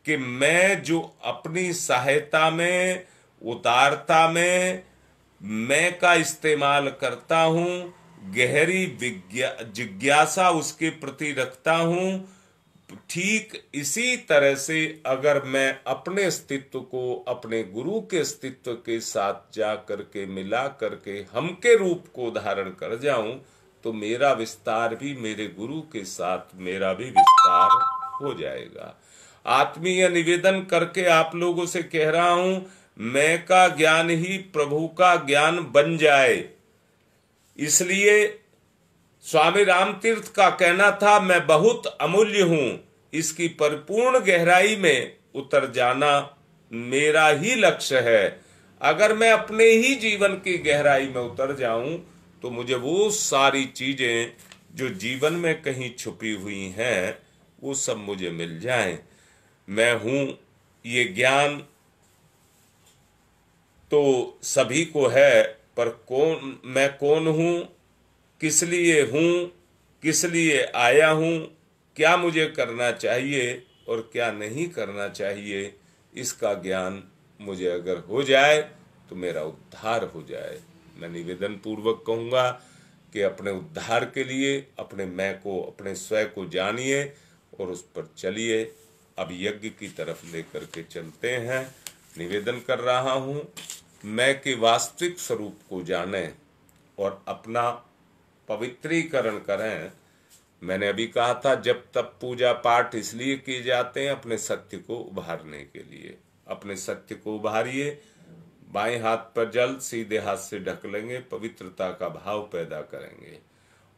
कि मैं जो अपनी सहायता में, उदारता में मैं का इस्तेमाल करता हूं, गहरी जिज्ञासा उसके प्रति रखता हूं, ठीक इसी तरह से अगर मैं अपने अस्तित्व को अपने गुरु के अस्तित्व के साथ जा करके मिला करके हम के रूप को धारण कर जाऊं, तो मेरा विस्तार भी मेरे गुरु के साथ मेरा भी विस्तार हो जाएगा। आत्मीय निवेदन करके आप लोगों से कह रहा हूं, मैं का ज्ञान ही प्रभु का ज्ञान बन जाए। इसलिए स्वामी रामतीर्थ का कहना था, मैं बहुत अमूल्य हूं, इसकी परिपूर्ण गहराई में उतर जाना मेरा ही लक्ष्य है। अगर मैं अपने ही जीवन की गहराई में उतर जाऊं तो मुझे वो सारी चीजें जो जीवन में कहीं छुपी हुई हैं वो सब मुझे मिल जाएं। मैं हूं ये ज्ञान तो सभी को है, पर मैं कौन हूं, किस लिए हूं, किस लिए आया हूं, क्या मुझे करना चाहिए और क्या नहीं करना चाहिए, इसका ज्ञान मुझे अगर हो जाए तो मेरा उद्धार हो जाए। मैं निवेदन पूर्वक कहूँगा कि अपने उद्धार के लिए अपने मैं को, अपने स्वयं को जानिए और उस पर चलिए। अब यज्ञ की तरफ लेकर के चलते हैं। निवेदन कर रहा हूँ, मैं के वास्तविक स्वरूप को जानें और अपना पवित्रीकरण करें। मैंने अभी कहा था, जब तब पूजा पाठ इसलिए किए जाते हैं अपने सत्य को उभारने के लिए। अपने सत्य को उभारिए। बाएं हाथ पर जल सीधे हाथ से ढक लेंगे, पवित्रता का भाव पैदा करेंगे।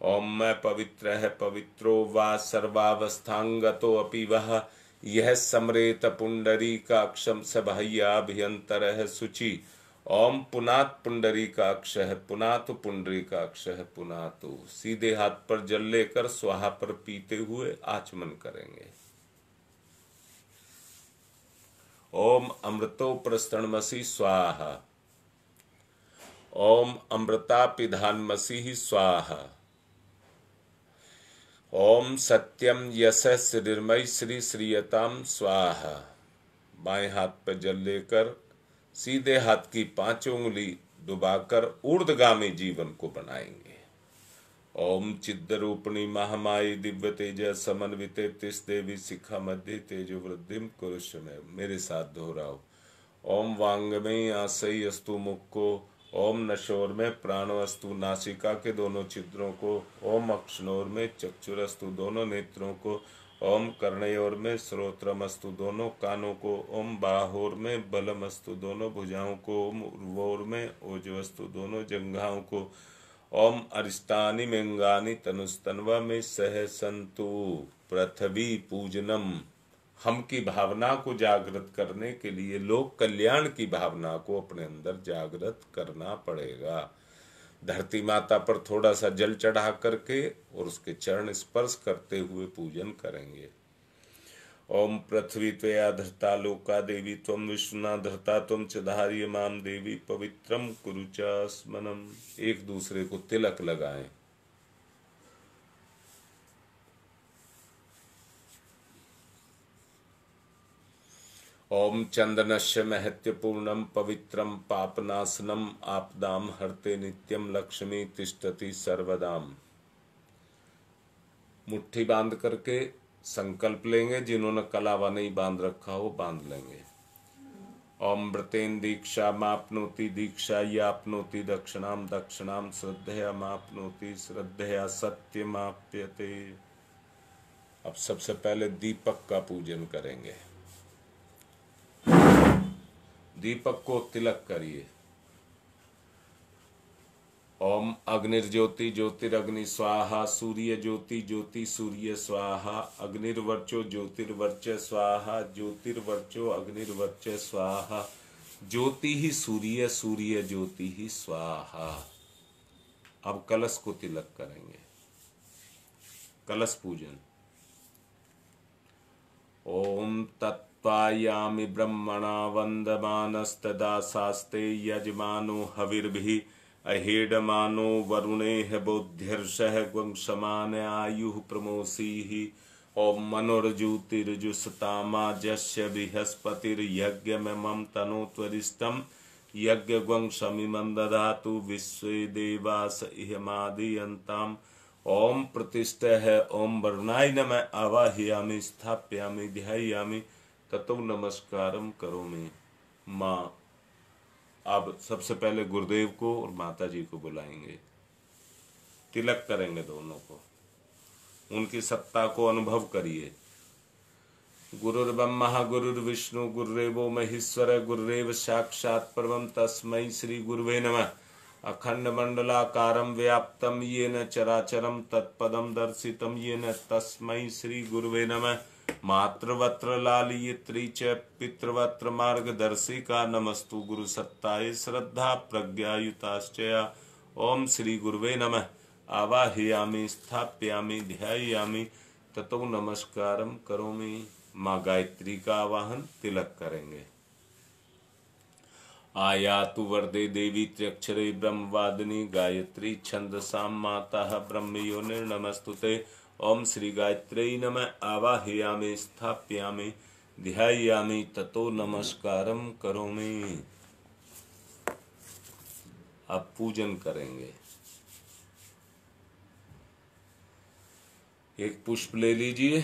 ओम मैं पवित्र है पवित्रो वा सर्वावस्थांगतो अपि वह, यह समरेत पुंडरी का अक्षम सभय्याभ्यंतर है शुचि। ओम पुनात पुंडरी का अक्ष है पुनातु पुंडरी का अक्ष है पुनातु। सीधे हाथ पर जल लेकर स्वाहा पर पीते हुए आचमन करेंगे। ओम अमृतो प्रस्तरणमसि स्वाहा। ओम अमृता पिधानमसि स्वाहा। ओम सत्यम यश श्रीर्मय श्री श्रीयताम स्वाहा। बाएं हाथ पर जल लेकर सीधे हाथ की 5 उंगली डुबाकर ऊर्ध्वगामी जीवन को बनाएंगे। ओम चिद्रूपिणी महामाई दिव्य तेज समन्विते तिस देवी शिखा मध्य तेजो वृद्धिम कुरुष्मे। मेरे साथ दोहराओ। ओम वांगमयी आशय अस्तु मुख को। ओम नशोर में प्राणो अस्तु नासिका के दोनों छिद्रों को। ओम अक्षनोर में चक्षुरस्तु दोनों नेत्रों को। ओम कर्णयोर में श्रोत्रमस्तु दोनों कानों को। ओम बाहोर में बलमस्तु दोनों भुजाओं को। ओम उर्वोर में ओजवस्तु दोनों जंघाओं को। ओम अरिष्टानि मेंगानि तनुस्तन्वा में सह संतु। पृथ्वी पूजनम। हम की भावना को जागृत करने के लिए लोक कल्याण की भावना को अपने अंदर जागृत करना पड़ेगा। धरती माता पर थोड़ा सा जल चढ़ा करके और उसके चरण स्पर्श करते हुए पूजन करेंगे। ओम पृथ्वी त्वया धृता लोका देवी त्वं विष्णुना धृता त्वं च धार्य माम देवी पवित्रम कुरु च स्मनम। एक दूसरे को तिलक लगाएं। ओम चंदनस्य महत्यपूर्णम पवित्रम पापनाशनम आपदाम हरते नित्यम लक्ष्मी तिष्ठति सर्वदाम। मुट्ठी बांध करके संकल्प लेंगे। जिन्होंने कलावा नहीं बांध रखा हो बांध लेंगे। ओम व्रतेन दीक्षा मापनोति दीक्षा यापनोति दक्षिणाम दक्षिणाम श्रद्धया मापनोति श्रद्धया सत्यमाप्यते। अब सबसे पहले दीपक का पूजन करेंगे। दीपक को तिलक करिए। ओम अग्निर्ज्योति ज्योतिरग्नि स्वाहा। सूर्य ज्योति ज्योति सूर्य स्वाहा। अग्निर्वर्चो ज्योतिर्वर्च स्वाहा। ज्योतिर्वर्चो अग्निर्वर्च स्वाहा। ज्योति ही सूर्य सूर्य ज्योति ही स्वाहा। अब कलश को तिलक करेंगे। कलश पूजन। ओम तत्त्वायामि ब्रह्मणा वन्दमानस्तदा शास्ते यजमानो हविर्भिः अहेडमानो वरुणेह बोध्यर्षः ग्वंसमान आयुः प्रमोसीः। ओम मनोर्ज्योतिर्जुषतामाजस्य बृहस्पतिर्यज्ञमं तनोत्वरिष्टं यज्ञग्वंसमिमं दधातु विश्वे देवास इहमादीयन्ताम्। ओम प्रतिष्ठः ओम वरुणाय नमः आवाहयामि स्थापयामि ध्यायामि ततो नमस्कारम करोमि। माँ अब सबसे पहले गुरुदेव को और माता जी को बुलाएंगे। तिलक करेंगे दोनों को। उनकी सत्ता को अनुभव करिए। गुरुर्ब्रह्मा गुरुर्विष्णु गुरुरेवो महेश्वर गुरुरेव साक्षात् परमं तस्मै श्री गुरुवे नमः। अखंडमंडलाकारं व्याप्तं येन चराचरं तत्पदं दर्शितं येन तस्मै श्री गुरुवे नमः। मातृवत्र लालयित्री च पितृवत्र मार्गदर्शिका नमस्तु गुरु सत्ताय श्रद्धा प्रज्ञायुताश्चया। ओम श्री गुरुवे नमः। आवाहयामि स्थापयामि ध्यायामि ततो नमस्कारम करोमि। माँ गायत्री का आवाहन तिलक करेंगे। आयातु वरदे देवी त्र्यक्षरे ब्रह्मवादिनी गायत्री छंदसां माता ब्रह्मयोनिर्नमस्तुते। ओम श्री गायत्री नमः। आवाहयामि स्थापयामि ध्यायामि ततो नमस्कारम करोमि। अब पूजन करेंगे। एक पुष्प ले लीजिए।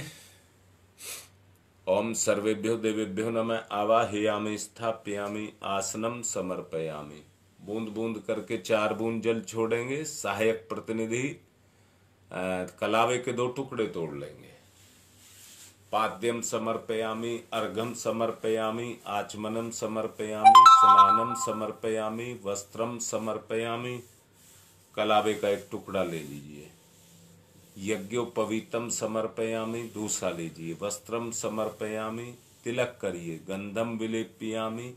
ओम सर्वेभ्यो देवेभ्यो नमः। आवाहयामि स्थापयामि आसनम समर्पयामि। बूंद बूंद करके 4 बूंद जल छोड़ेंगे। सहायक प्रतिनिधि कलावे के 2 टुकड़े तोड़ लेंगे। पाद्यम समर्पयामि अर्घम समर्पयामि आचमनम समर्पयामि स्नानम समर्पयामि वस्त्रम समर्पयामि। कलावे का 1 टुकड़ा ले लीजिए। यज्ञोपवीतम समर्पयामि। दूसरा लीजिए। वस्त्रम समर्पयामि। तिलक करिए। गंधम विलेपयामि।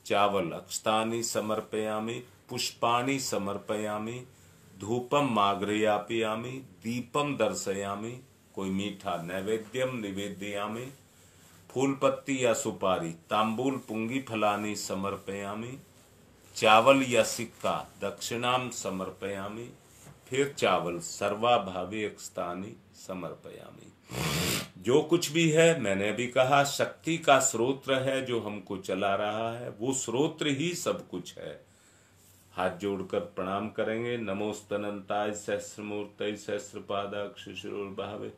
चावल अक्षतानि समर्पयामि। पुष्पाणि समर्पयामि। धूपम माग्रयापयामि। दीपम दर्शयामि। कोई मीठा नैवेद्यम निवेदयामि। फूल पत्ती या सुपारी तांबूल पुंगी फलानि समर्पयामि। चावल या सिक्का दक्षिणाम समर्पयामि। फिर चावल सर्वाभावी अक्षतानि समर्पयामि। जो कुछ भी है, मैंने अभी कहा, शक्ति का स्रोत्र है जो हमको चला रहा है। वो स्रोत्र ही सब कुछ है। हाथ जोड़कर प्रणाम करेंगे। नमोस्तनंताय सहस्रमूर्तये सहस्रपादाक्ष शिरोर्भावे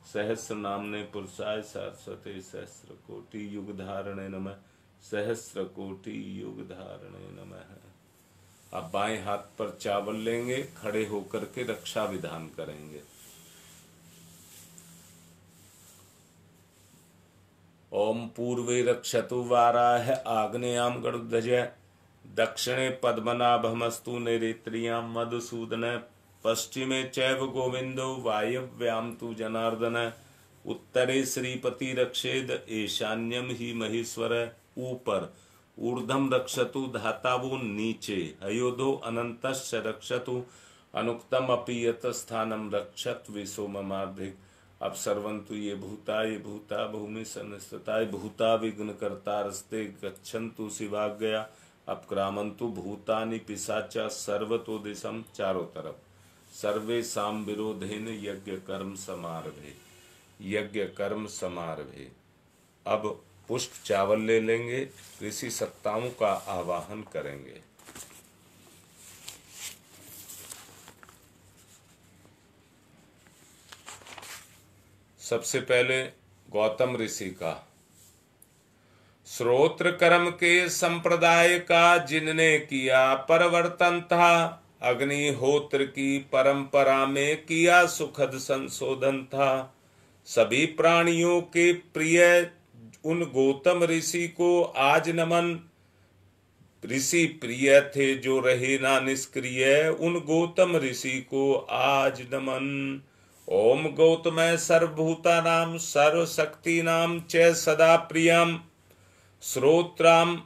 सहस्र नामने पुरुषाय सरस्वती सहस्र कोटि युग धारणे नमः। सहस्र कोटि युग धारणे नमः। अब बाएं हाथ पर चावल लेंगे। खड़े होकर के रक्षा विधान करेंगे। ओम पूर्वे रक्षतु वाराह आग्नेयाम गरुडध्वज दक्षिणे पद्मनाभमस्तु नैऋत्यां मधुसूदन पश्चिमे चैव गोविंदो वायव्याम तु जनार्दन उत्तरे श्रीपति रक्षेद ईशान्यम ही महेश्वर। ऊपर ऊर्ध्वम रक्षतु धातावो नीचे अयोधो अनंतश्च रक्षतु अनुक्तम अपि यत स्थानम रक्षत विसोममार्धिक। अब सर्वंतु ये भूता भूमि संस्थिताय भूता विघ्न कर्तारस्ते गच्छन्तु शिवाज्ञया। अब क्रामंतु भूतानि पिशाचा सर्वतो दिशम। चारों तरफ सर्वे साम विरोधेन यज्ञ कर्म समारभे। यज्ञ कर्म समारभे। अब पुष्प चावल ले लेंगे। ऋषि सत्ताओं का आवाहन करेंगे। सबसे पहले गौतम ऋषि का। श्रोत्र कर्म के संप्रदाय का जिनने किया परिवर्तन था। अग्निहोत्र की परंपरा में किया सुखद संशोधन था। सभी प्राणियों के प्रिय उन गौतम ऋषि को आज नमन। ऋषि प्रिय थे जो रहे ना निष्क्रिय। उन गौतम ऋषि को आज नमन। ओम गौतमय सर्वभूतानां सर्वशक्तीनां च सदा प्रियम श्रोत्राम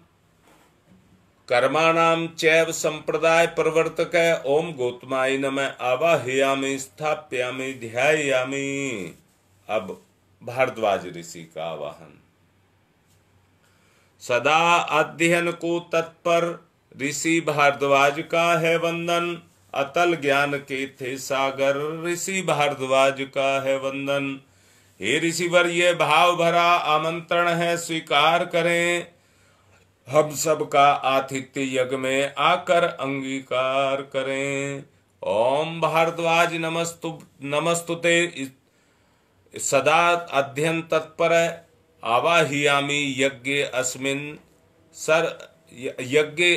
कर्माणाम चैव संप्रदाय प्रवर्तक। ओम गौतमाय नमः। आवाहयामि स्थापयामि ध्यायामि। अब भारद्वाज ऋषि का आवाहन। सदा अध्ययन को तत्पर ऋषि भारद्वाज का है वंदन। अतल ज्ञान के थे सागर ऋषि भारद्वाज का है वंदन। हे ऋषिवर, ये भाव भरा आमंत्रण है, स्वीकार करें। हम सब का आतिथ्य यज्ञ में आकर अंगीकार करें। ओम भारद्वाज नमस्तुते सदा अध्ययन तत्पर आवाहयामि यज्ञ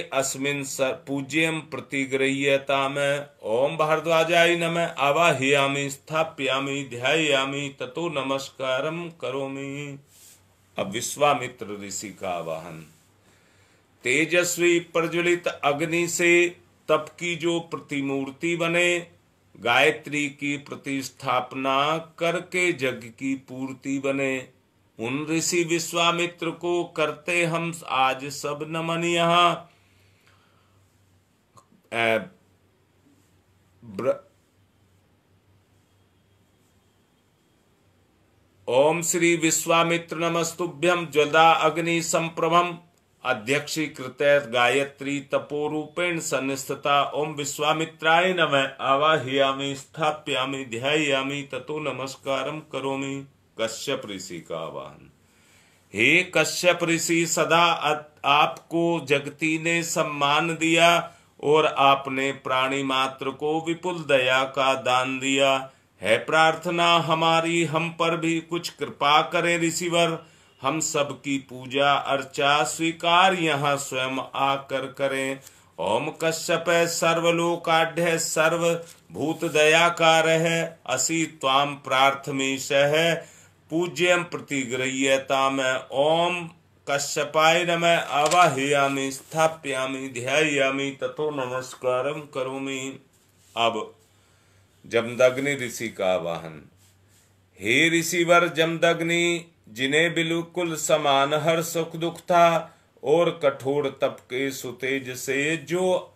अस्मिन् पूज्यम प्रतिगृह्यताम। ओम भारद्वाजाय नमः। आवाहयामि स्थापयामि ध्यायामि ततो नमस्कारम करोमि। अब विश्वामित्र ऋषि का आवाहन। तेजस्वी प्रज्वलित अग्नि से तप की जो प्रतिमूर्ति बने, गायत्री की प्रतिस्थापना करके जग की पूर्ति बने, उन ऋषि विश्वामित्र को करते हम आज सब नमन। यहाँ ओम श्री विश्वामित्र नमस्तुभ्यं ज्वलदा अग्नि संप्रभम अध्यक्षीकृत गायत्री तपोरूपेण सन्निस्थिता। ओम विश्वामित्राय नमः आवाहयामि स्थापयामि ध्यायामि ततो नमस्कारम करोमि। कश्यप ऋषि का आवाहन। हे कश्यप ऋषि, सदा आपको जगती ने सम्मान दिया और आपने प्राणी मात्र को विपुल दया का दान दिया। है प्रार्थना हमारी हम पर भी कुछ कृपा करें ऋषिवर। हम सबकी पूजा अर्चा स्वीकार यहाँ स्वयं आकर करें। ओम कश्यप सर्वलोकाढ्य सर्वभूत दयाकार है, असि त्वाम प्रार्थमीशः पूज्यम प्रतिगृह्यताम्। ओम कश्यपाय नमः आवाहयामि स्थापयामि ध्यायामि ततो नमस्कारम करोमि। अब जमदग्नि ऋषि का आवाहन। हे ऋषिवर जमदग्नि, जिन्हें बिल्कुल समान हर सुख दुख था और कठोर तप के सुतेज से जो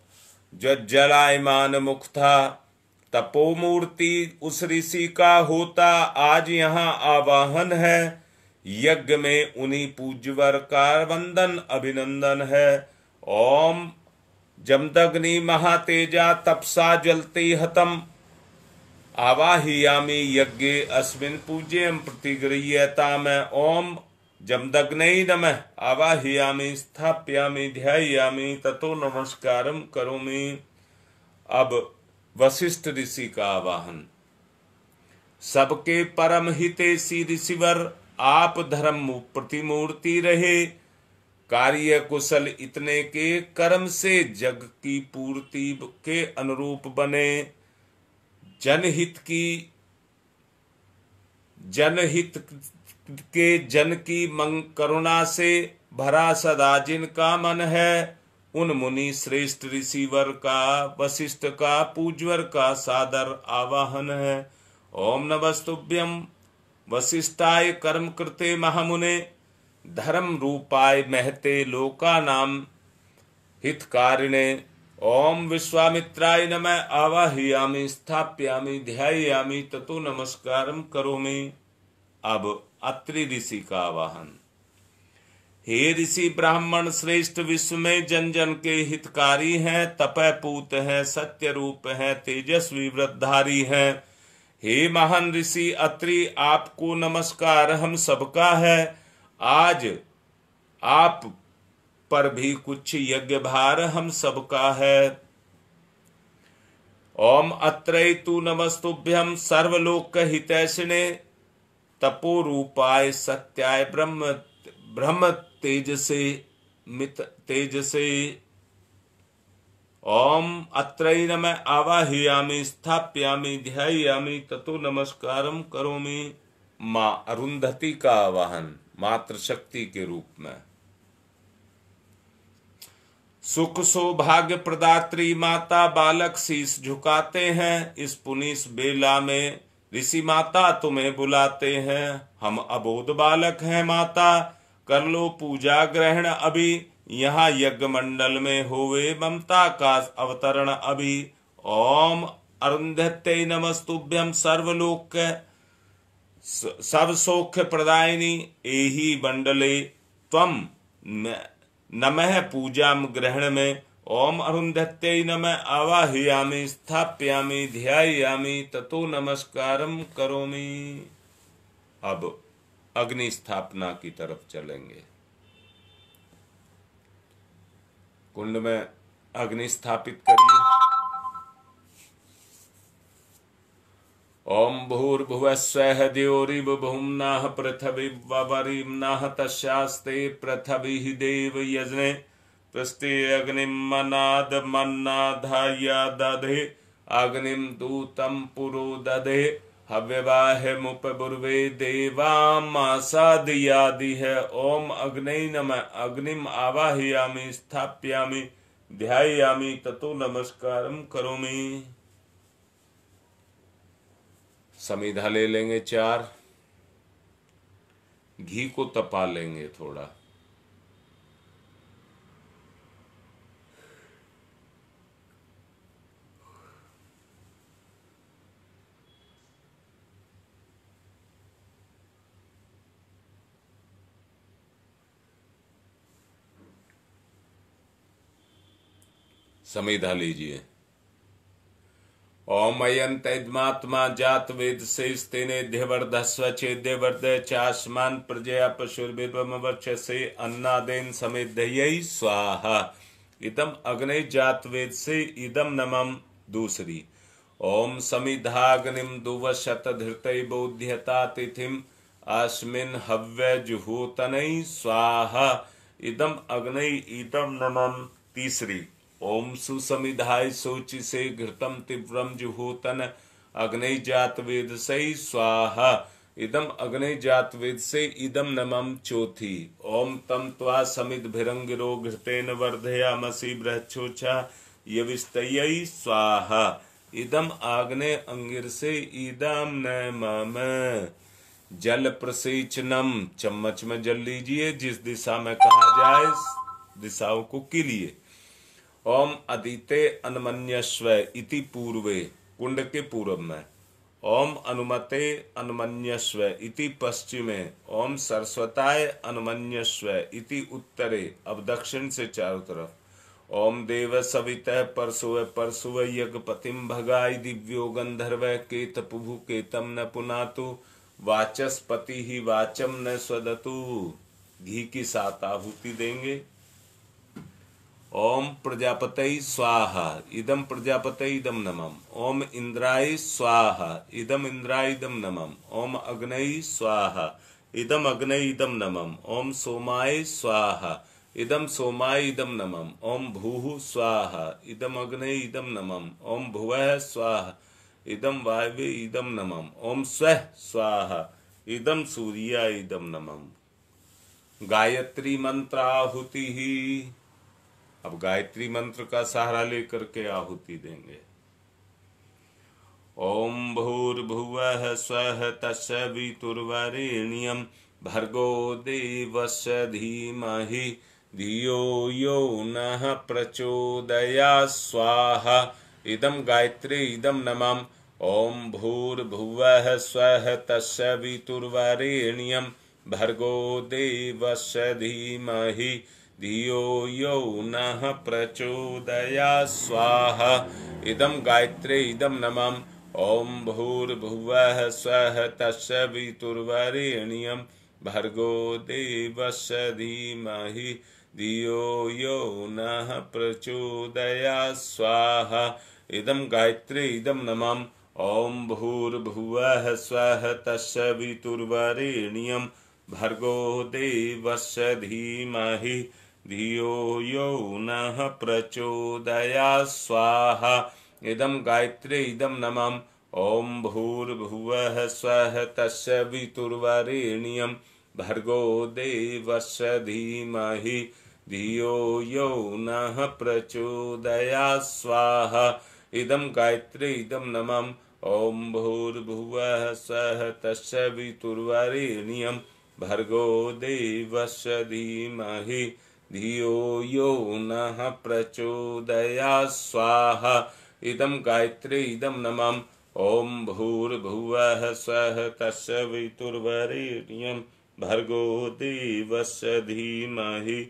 जलायमान मुख था, तपोमूर्ति उस ऋषि का होता आज यहाँ आवाहन है। यज्ञ में उन्हीं पूज्यवर का वंदन अभिनंदन है। ओम जमदग्नि महातेजा तपसा जलते हतम आवाहयामि यज्ञे अस्मिन् पूज्यं प्रतिगृह्यताम्। ओम जमदग्नै नमः आवाहयामि स्थापयामि ध्यायामि ततो नमस्कारम करोमि। अब वशिष्ठ ऋषि का आवाहन। सबके परम हितैषी ऋषिवर, आप धर्म प्रतिमूर्ति रहे। कार्य कुशल इतने के कर्म से जग की पूर्ति के अनुरूप बने। जनहित के जन की करुणा से भरा सदा जिनका मन है, उन मुनि श्रेष्ठ ऋषिवर का वशिष्ठ का पूज्यवर का सादर आवाहन है। ओम नमस्तुभ्यं वशिष्ठाय कर्म कृते महामुने धर्म रूपाय महते लोकानाम हितकारिणे। ओम विश्वामित्राय नमः आवाहयामि स्थापयामि ध्यायामि ततो नमस्कारम करोमि। अब अत्रि ऋषि का आवाहन। हे ऋषि ब्राह्मण श्रेष्ठ, विश्व में जन जन के हितकारी हैं, तपयपूत हैं, सत्य रूप हैं, तेजस्वी व्रतधारी हैं। हे महान ऋषि अत्रि, आपको नमस्कार हम सबका है। आज आप पर भी कुछ यज्ञ भार हम सबका है। ओम अत्रै तु नमस्तुभ्यं सर्वलोक हितैषिणे तपो रूपाय सत्याय ब्रह्म तेजसे मित तेजसे। ओम अत्रै नमः आवाहयामि स्थापयामि ध्यायामि ततो नमस्कारम करोमि। मां अरुंधति का आवाहन मातृशक्ति के रूप में। सुख सौभाग्य प्रदात्री माता बालक शीश झुकाते हैं। इस पुनीस बेला में ऋषि माता तुम्हें बुलाते हैं। हम अबोध बालक हैं माता, कर लो पूजा ग्रहण अभी। यहाँ यज्ञ मंडल में होवे ममता का अवतरण अभी। ओम अरुंधत्यै नमस्तुभ्यं सर्वलोक सब सौख्य प्रदायिनी एहि मंडले त्वं नमः पूजा ग्रहण में। ओम अरुंधत्यै नमः आवाहयामि स्थापयामि ध्यायामि ततो नमस्कारम करोमि। अब अग्नि स्थापना की तरफ चलेंगे। कुंड में अग्नि स्थापित करिए। ओम भूर्भुवस्वः द्यौरिवभुम्नाः पृथिवीवरीम्नाः तस्यास्ते पृथिवी देव यजने पृष्ठे अग्निं मन्नाधाय दधे अग्निं दूतं पुरो दधे हव्यवाहमुपबुर्वे देवामासादयादिः। ओम अग्नै नमः अग्निम आवाहयामि स्थापयामि ध्यायामि ततो नमस्कारम करोमि। समिधा ले लेंगे 4, घी को तपा लेंगे थोड़ा, समिधा लीजिए। ओम अयंतमात्मा जात वेद से स्तेनेध्यवर्धस्व चेद्यवर्ध चास्मान प्रजया पशुर्विर्वमवर्चसे अन्नादेन समेध्ययै स्वाहा। इदम अग्नि जात वेद से इदम नमम। दूसरी, ओम समिधाग्निम दुवशत धृतै बोध्यता तिथिम अस्मिन् हव्य जुहोतनै स्वाहा। इदम अग्नि इदम नमम। तीसरी, ओम सुसमिधाय सोचि से घृतम तीव्रम जुहोतन अग्नि जात वेद से स्वाहा। इदम अग्नि जात वेद से इदम नमम। चौथी, ओम तम त्वा समिद्भिरंगिरो घृतेन वर्धयामसि बृहच्छोचा यविस्तयै स्वाहा। इदम आग्ने अंगिर से इदम नमम। जल प्रसेचनम, चम्मच में जल लीजिए, जिस दिशा में कहा जाए दिशाओं को कीलिए। ओम अदिते अनुमन्यस्व इति पूर्वे, कुंड के पूर्व में। ओम अनुमते अनुमन्यस्व इति पश्चिमे। ओम सरस्वताय अनुमन्यस्व इति उत्तरे, अब दक्षिण से चारों तरफ। ओम देव सवितः परसुव परसुव यज्ञपतिम भगाय दिव्यो गंधर्व केत पुभु केतम न पुनातु वाचस्पति ही वाचम न स्वदतु। घी की 7 आहुति देंगे। ओम प्रजापतये स्वाहा। इदम प्रजापतये इदम नमः। ओम इंद्राय स्वाहा। इदम इंद्राय इदम नमः। ओम अग्नये स्वाहा। इदम अग्नये इदम नमः। ओम सोमाय स्वाहा। इदम सोमाय इदम नमः। ओम भूः स्वाहा। इदम अग्नये इदम नमः। ओम भुवः स्वाहा। इदम वायवे इदम नमः। ओम स्वः स्वाहा। इदम सूर्याय इदम नमः। गायत्री मंत्राहुति ही। अब गायत्री मंत्र का सहारा लेकर के आहुति देंगे। ओम भूर्भुवः स्वः तत्सवितुर्वरेण्यं भर्गो देवस्य धीमहि धियो यो नः प्रचोदयात् स्वाहा। इदम गायत्री इदम नमः। ओम भूर्भुवः स्वः तत्सवितुर्वरेण्यं भर्गो देवस्य धीमहि धियो यो नः प्रचोदयात् स्वाहा। इदम गायत्री इदम नमः। ओम भूर्भुवः स्वः तत्सवितुर्वरेण्यं भर्गो देवस्य धीमहि धियो यो नः प्रचोदयात् स्वाहा। इदम गायत्री इदम नमः। ओम भूर्भुवः स्वः तत्सवितुर्वरेण्यं भर्गो देवस्य धीमहि धियो यो नः प्रचोदयात् स्वाहा। इदम गायत्री इदम नमः। ओम भूर्भुवः स्वः तत्सवितुर्वरेण्यं भर्गो देवस्य धीमहि धियो यो नः प्रचोदयात् स्वाहा। इदम गायत्री इदम नमः। ओम भूर्भुवः स्वः तत्सवितुर्वरेण्यं भर्गो देवस्य धीमहि धियो यो नः प्रचोदयात् स्वाहा। इदम गायत्री इदम नमः। ओम भूर्भुवः स्वः तत्सवितुर्वरेण्यं भर्गो देवस्य धीमहि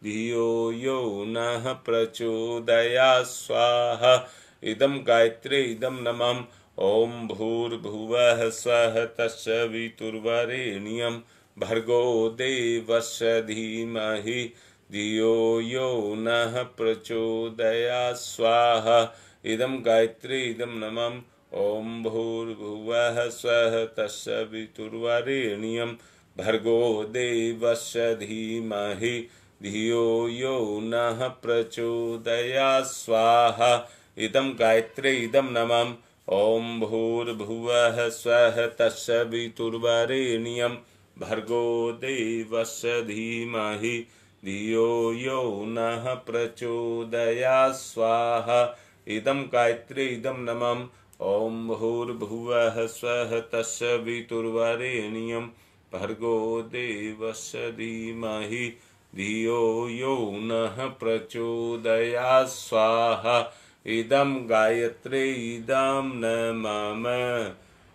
धियो यो नः प्रचोदयात् स्वाहा। इदम गायत्री इदम नमः। ओम भूर्भुवः स्वः तत्सवितुर्वरेण्यं भर्गो देवस्य धीमहि धियो यो नः प्रचोदयात् स्वाहा। इदम गायत्री इदम नमः। ओम भूर्भुवः स्वः तत्सवितुर्वरेण्यं भर्गो देवस्य धीमहि धियो यो नः प्रचोदयात् स्वाहा। इदम गायत्री इदम नमः। ओम भूर्भुवः स्वः तत्सवितुर्वरेण्यं भर्गो देवस्य धीमहि धियो यो नः प्रचोदयात् स्वाहा। इदं गायत्री इदं नमः। ओम भूर्भुवः स्वः तत्सवितुर्वरेण्यं भर्गो देवस्य धीमहि धियो यो नः प्रचोदयात् स्वाहा। इदं गायत्री इदं नमः।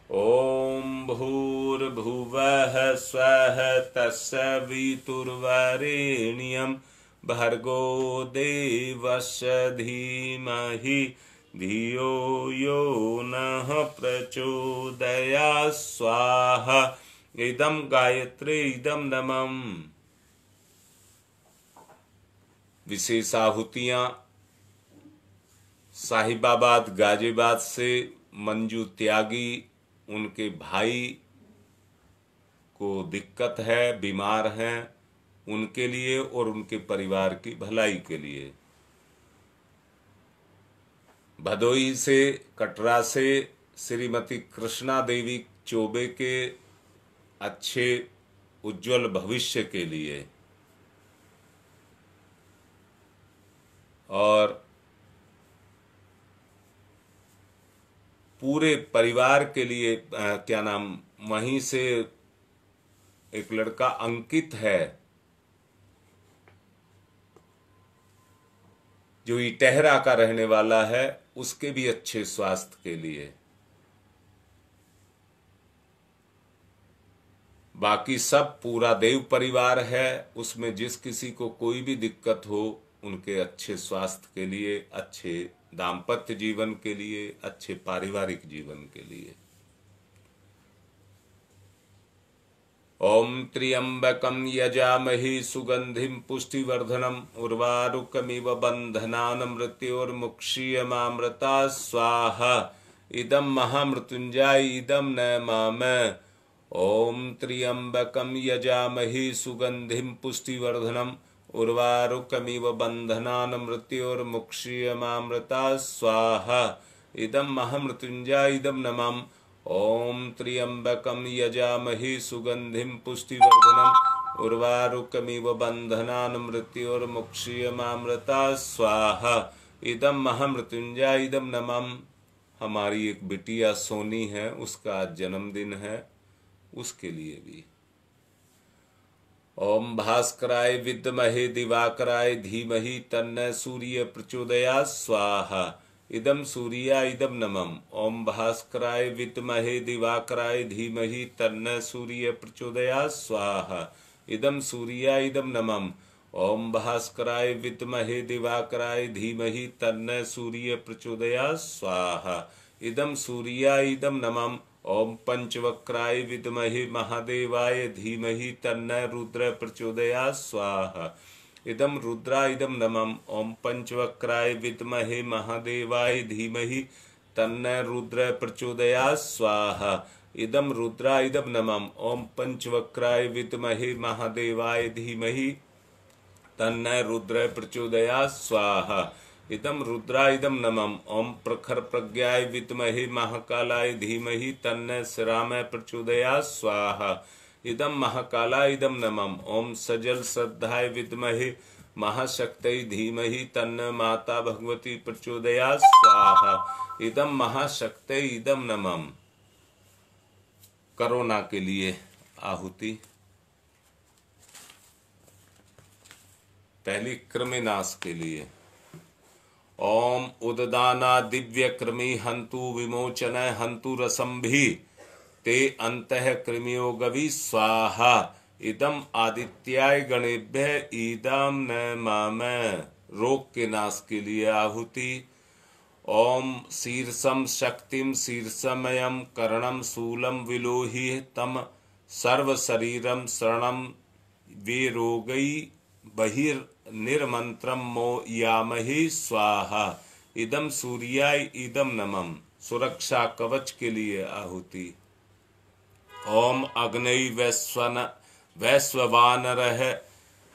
ओम भूर्भुवः स्वः तत्सवितुर्वरेण्यं भर्गो देवस्य धीमहि धियो यो नः प्रचोदयात् स्वाहा। इदं गायत्री इदं नमः। विशेष आहुतियां साहिबाबाद गाजियाबाद से मंजू त्यागी, उनके भाई को दिक्कत है, बीमार हैं, उनके लिए और उनके परिवार की भलाई के लिए। भदोई से, कटरा से श्रीमती कृष्णा देवी चौबे के अच्छे उज्जवल भविष्य के लिए और पूरे परिवार के लिए क्या नाम, वहीं से एक लड़का अंकित है जो इटहरा का रहने वाला है, उसके भी अच्छे स्वास्थ्य के लिए। बाकी सब पूरा देव परिवार है, उसमें जिस किसी को कोई भी दिक्कत हो उनके अच्छे स्वास्थ्य के लिए, अच्छे दाम्पत्य जीवन के लिए, अच्छे पारिवारिक जीवन के लिए। ओम त्र्यंबकं यजामहे सुगंधिं पुष्टिवर्धनम् उर्वारुकमिव बन्धनान् मृत्योर्मुक्षीयमामृतात् स्वाहा। इदं महामृत्युंजय इदं नमामि। ओम त्र्यंबकं यजामहे सुगंधिं पुष्टिवर्धनम् उर्वारुकमिव बन्धनान् मृत्योर्मुक्षीयमामृतात् स्वाहा। इदं महामृत्युंजय इदं नमामि। ओम त्र्यंबकं यजामहे सुगंधिं पुष्टिवर्धनम् उर्वारुकमिव बन्धनान् मृत्योर्मुक्षीयमामृतात् स्वाहा। इदं महामृत्युंजय इदं नमामि। हमारी एक बिटिया सोनी है, उसका आज जन्मदिन है, उसके लिए भी। ओम भास्कराय विद्महे दिवाकराय धीमहि तन्नः सूर्य प्रचोदयात् स्वाहा। इदं सूर्याय इदं नमः। ओम भास्कराय विद्महे दिवाकराय धीमहि तन्नः सूर्य प्रचोदयात् स्वाहा। इदं सूर्याय इदं नमः। ओम भास्कराय विद्महे दिवाकराय धीमहि तन्नः सूर्य प्रचोदयात् स्वाहा। इदं सूर्याय इदं नमः। ओम पंचवक्राय विद्महे महादेवाय धीमहि तन्नः रुद्र प्रचोदयात् स्वाहा। इदं रुद्राय इदं नमः। ओम पंचवक्राय विद्महे महादेवाय धीमहि तन्नः रुद्र प्रचोदयात् स्वाहा। इदं रुद्राय इदं नमः। ओम पंचवक्राय विद्महे महादेवाय धीमहि तन्नः रुद्र प्रचोदयात् स्वाहा। इदं रुद्राय इदं नमः। ओम प्रखर प्रज्ञाय विद्महे महाकालाय धीमहि तन्नः श्रीरामाय प्रचोदयात् स्वाहा। इदं महाकालाय इदं नमः। ओम सजल श्रद्धाय विद्महे महाशक्तये धीमहि तन्नः माता भगवती प्रचोदयात् स्वाहा। इदं महाशक्तये इदं नमः। कोरोना के लिए आहुति। पहली कृमिनाश के लिए। ओम उददाना दिव्य कृमि हंतु विमोचन हंतु रसंभि ते अंतः कृमियो गवि स्वाहा। इदम आदित्याय गणेभ्य ईदम नमामि। रोग के नाश के लिए आहुति। ओम शीर्षम शक्तिम शीर्षमयम करणम शूलम विलोहि तम सर्व शरीरम शरणम वे रोगई बहिर्निर्मंत्रम मो यामहि स्वाहा। इदम सूर्याय इदम नमः। सुरक्षा कवच के लिए आहुति। ओम अग्नई वैश्ववानरः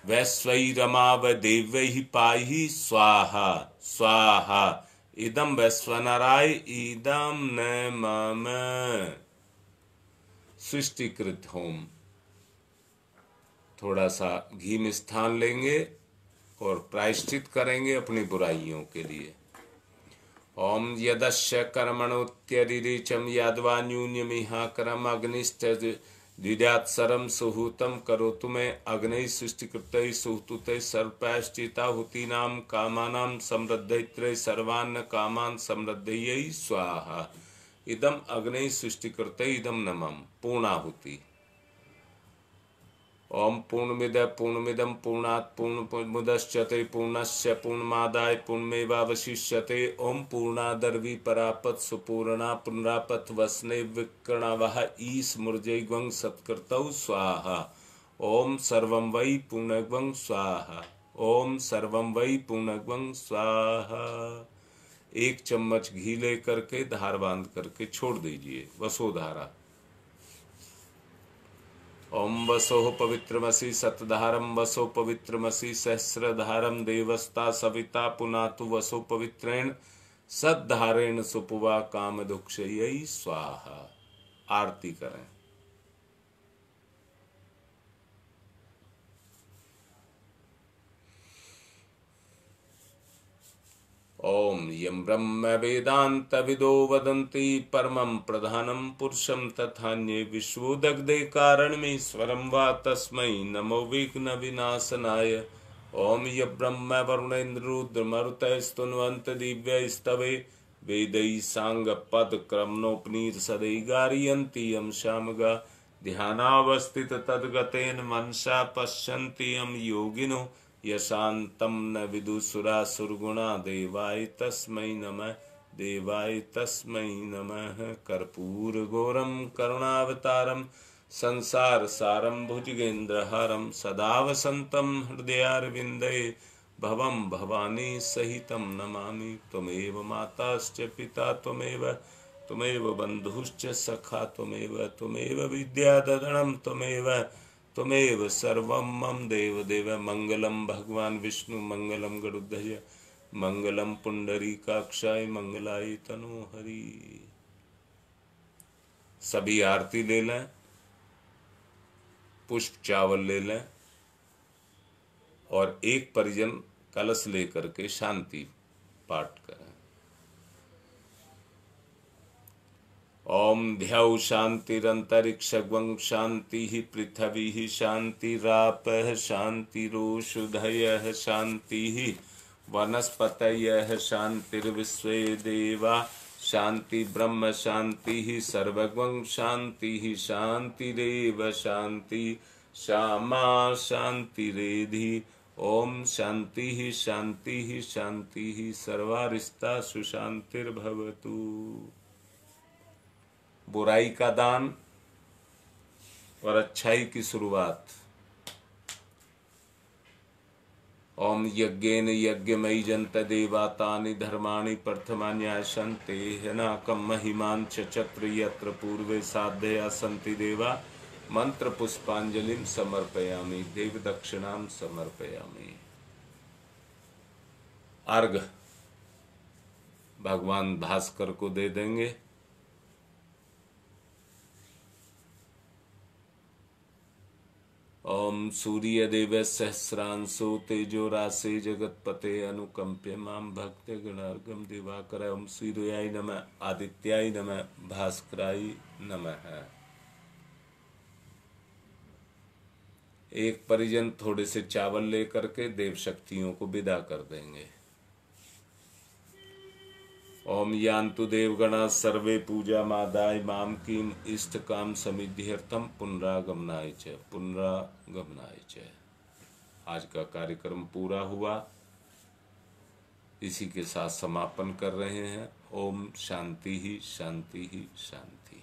वैश्वैरमाव देवैः पाहि स्वाहा स्वाहा। इदम वैश्वनराय इदम नमामि। सृष्टिकृत होम। थोड़ा सा घी मिष्ठान लेंगे और प्रायश्चित करेंगे अपनी बुराइयों के लिए। ओम यदस्य कर्मणोत्यरिचम यादवा न्यून्यमिहा करम अग्निष्ठ द्विजात्सरम सुहूतम करोतु में अग्नि सृष्टिकृत सुहूत सर्पैश्चिताहुतीनाम कामानाम समृद्धैत्रे सर्वान्न कामान समृद्धयै स्वाहा। इदम अग्नि सृष्टिकृत इदम नमम पूर्णाहुति। ओम पूर्णमिद पूर्णमिदम पूर्णात् पूर्णमुदच्यते पूर्णस्य पूर्णमादाय पूर्णमेवावशिष्यते। ओम पूर्णादर्वी परापत सुपूर्णा पुनरापत वसने विकर्णवः ईस्मृजैग्वं सत्कृतौ स्वाहा। ओम सर्वं वै पूर्णग्वं स्वाहा। ओम सर्वं वै पूर्णग्वं स्वाहा। 1 चम्मच घी लेकर के धार बांध करके छोड़ दीजिए, वसोधारा। ओम वसोः पवित्रमसि सतधारम वसो पवित्रमसि सहस्रधारम देवस्ता सविता पुनातु वसो पवित्रेण सद्धारेण सुपुवा काम दुक्षयै स्वाहा। आरती करें। ओम यं ब्रह्म वेदांत विदो वदन्ति परमं प्रधानं पुरुषं तथान्ये विश्वोदग्धे कारणमीश्वरं वा तस्मै नमो विघ्न विनाशनाय। ओम य ब्रह्म वरुणेन्द्र रुद्रमरुतस्तुन्वन्त दिव्यैस्तवे वेदैः साङ्गपदक्रमणोपनिषदै गारयन्ति यं शामगा। ध्यानावस्थित तद्गतेन मनसा पश्यन्ति यं योगिनो यशान्तं न विदुषुरासुरगुणा। देवाय तस्मै नमः देवाय तस्मै नमः। कर्पूरगौरं करुणावतारं संसारसारं भुजगेन्द्रहारं सदा वसन्तं हृदयारविन्दे भवं भवानी सहितं नमामि। त्वमेव माताश्च पिता त्वमेव बन्धुश्च सखा त्वमेव विद्याधरणं त्वमेव सर्वं मम देव मंगलम भगवान विष्णु मंगलम गरुड़ध्वज मंगलम पुंडरीकाक्षाय मंगलाय तनोहरि। सभी आरती ले लें, पुष्प चावल ले लें और एक परिजन कलश लेकर के शांति पाठ करें। ओम ध्यौ शांतिरंतरिक्षगं शांति पृथ्वी शांतिरापः शांतिरोषधयः शांति वनस्पतयः शांतिर्विश्वे देवा शांति ब्रह्म शांति सर्वगं शांति शांतिरेव शांति श्यामा शांतिरेधि। ओम शांति शांति शांति सर्वारिष्टा सुशांतिर्भवतु। बुराई का दान और अच्छाई की शुरुआत। ओम यज्ञेन यज्ञमयी जंत देवातानि धर्माणि प्रथमान्यासन्ते हनाकं महिमान् चक्र यत्र पूर्वे साधया सन्ति देवा। मंत्र पुष्पांजलिं समर्पयामि देव दक्षिणां समर्पयामि। अर्घ भगवान भास्कर को दे देंगे। ओम सूर्य देव सहस्रांशो तेजो राशे जगतपते अनुकंप्य माम भक्त गणार्गम दिवाकर। ओम सूर्याय नमः आदित्याय नमः भास्कराय नमः। एक परिजन थोड़े से चावल लेकर के देव शक्तियों को विदा कर देंगे। ओम यान्तु देवगणा सर्वे पूजा मादाय माम किम इष्ट काम समिध्यर्थम पुनरागमनाय च। आज का कार्यक्रम पूरा हुआ, इसी के साथ समापन कर रहे हैं। ओम शांति ही शांति ही शांति।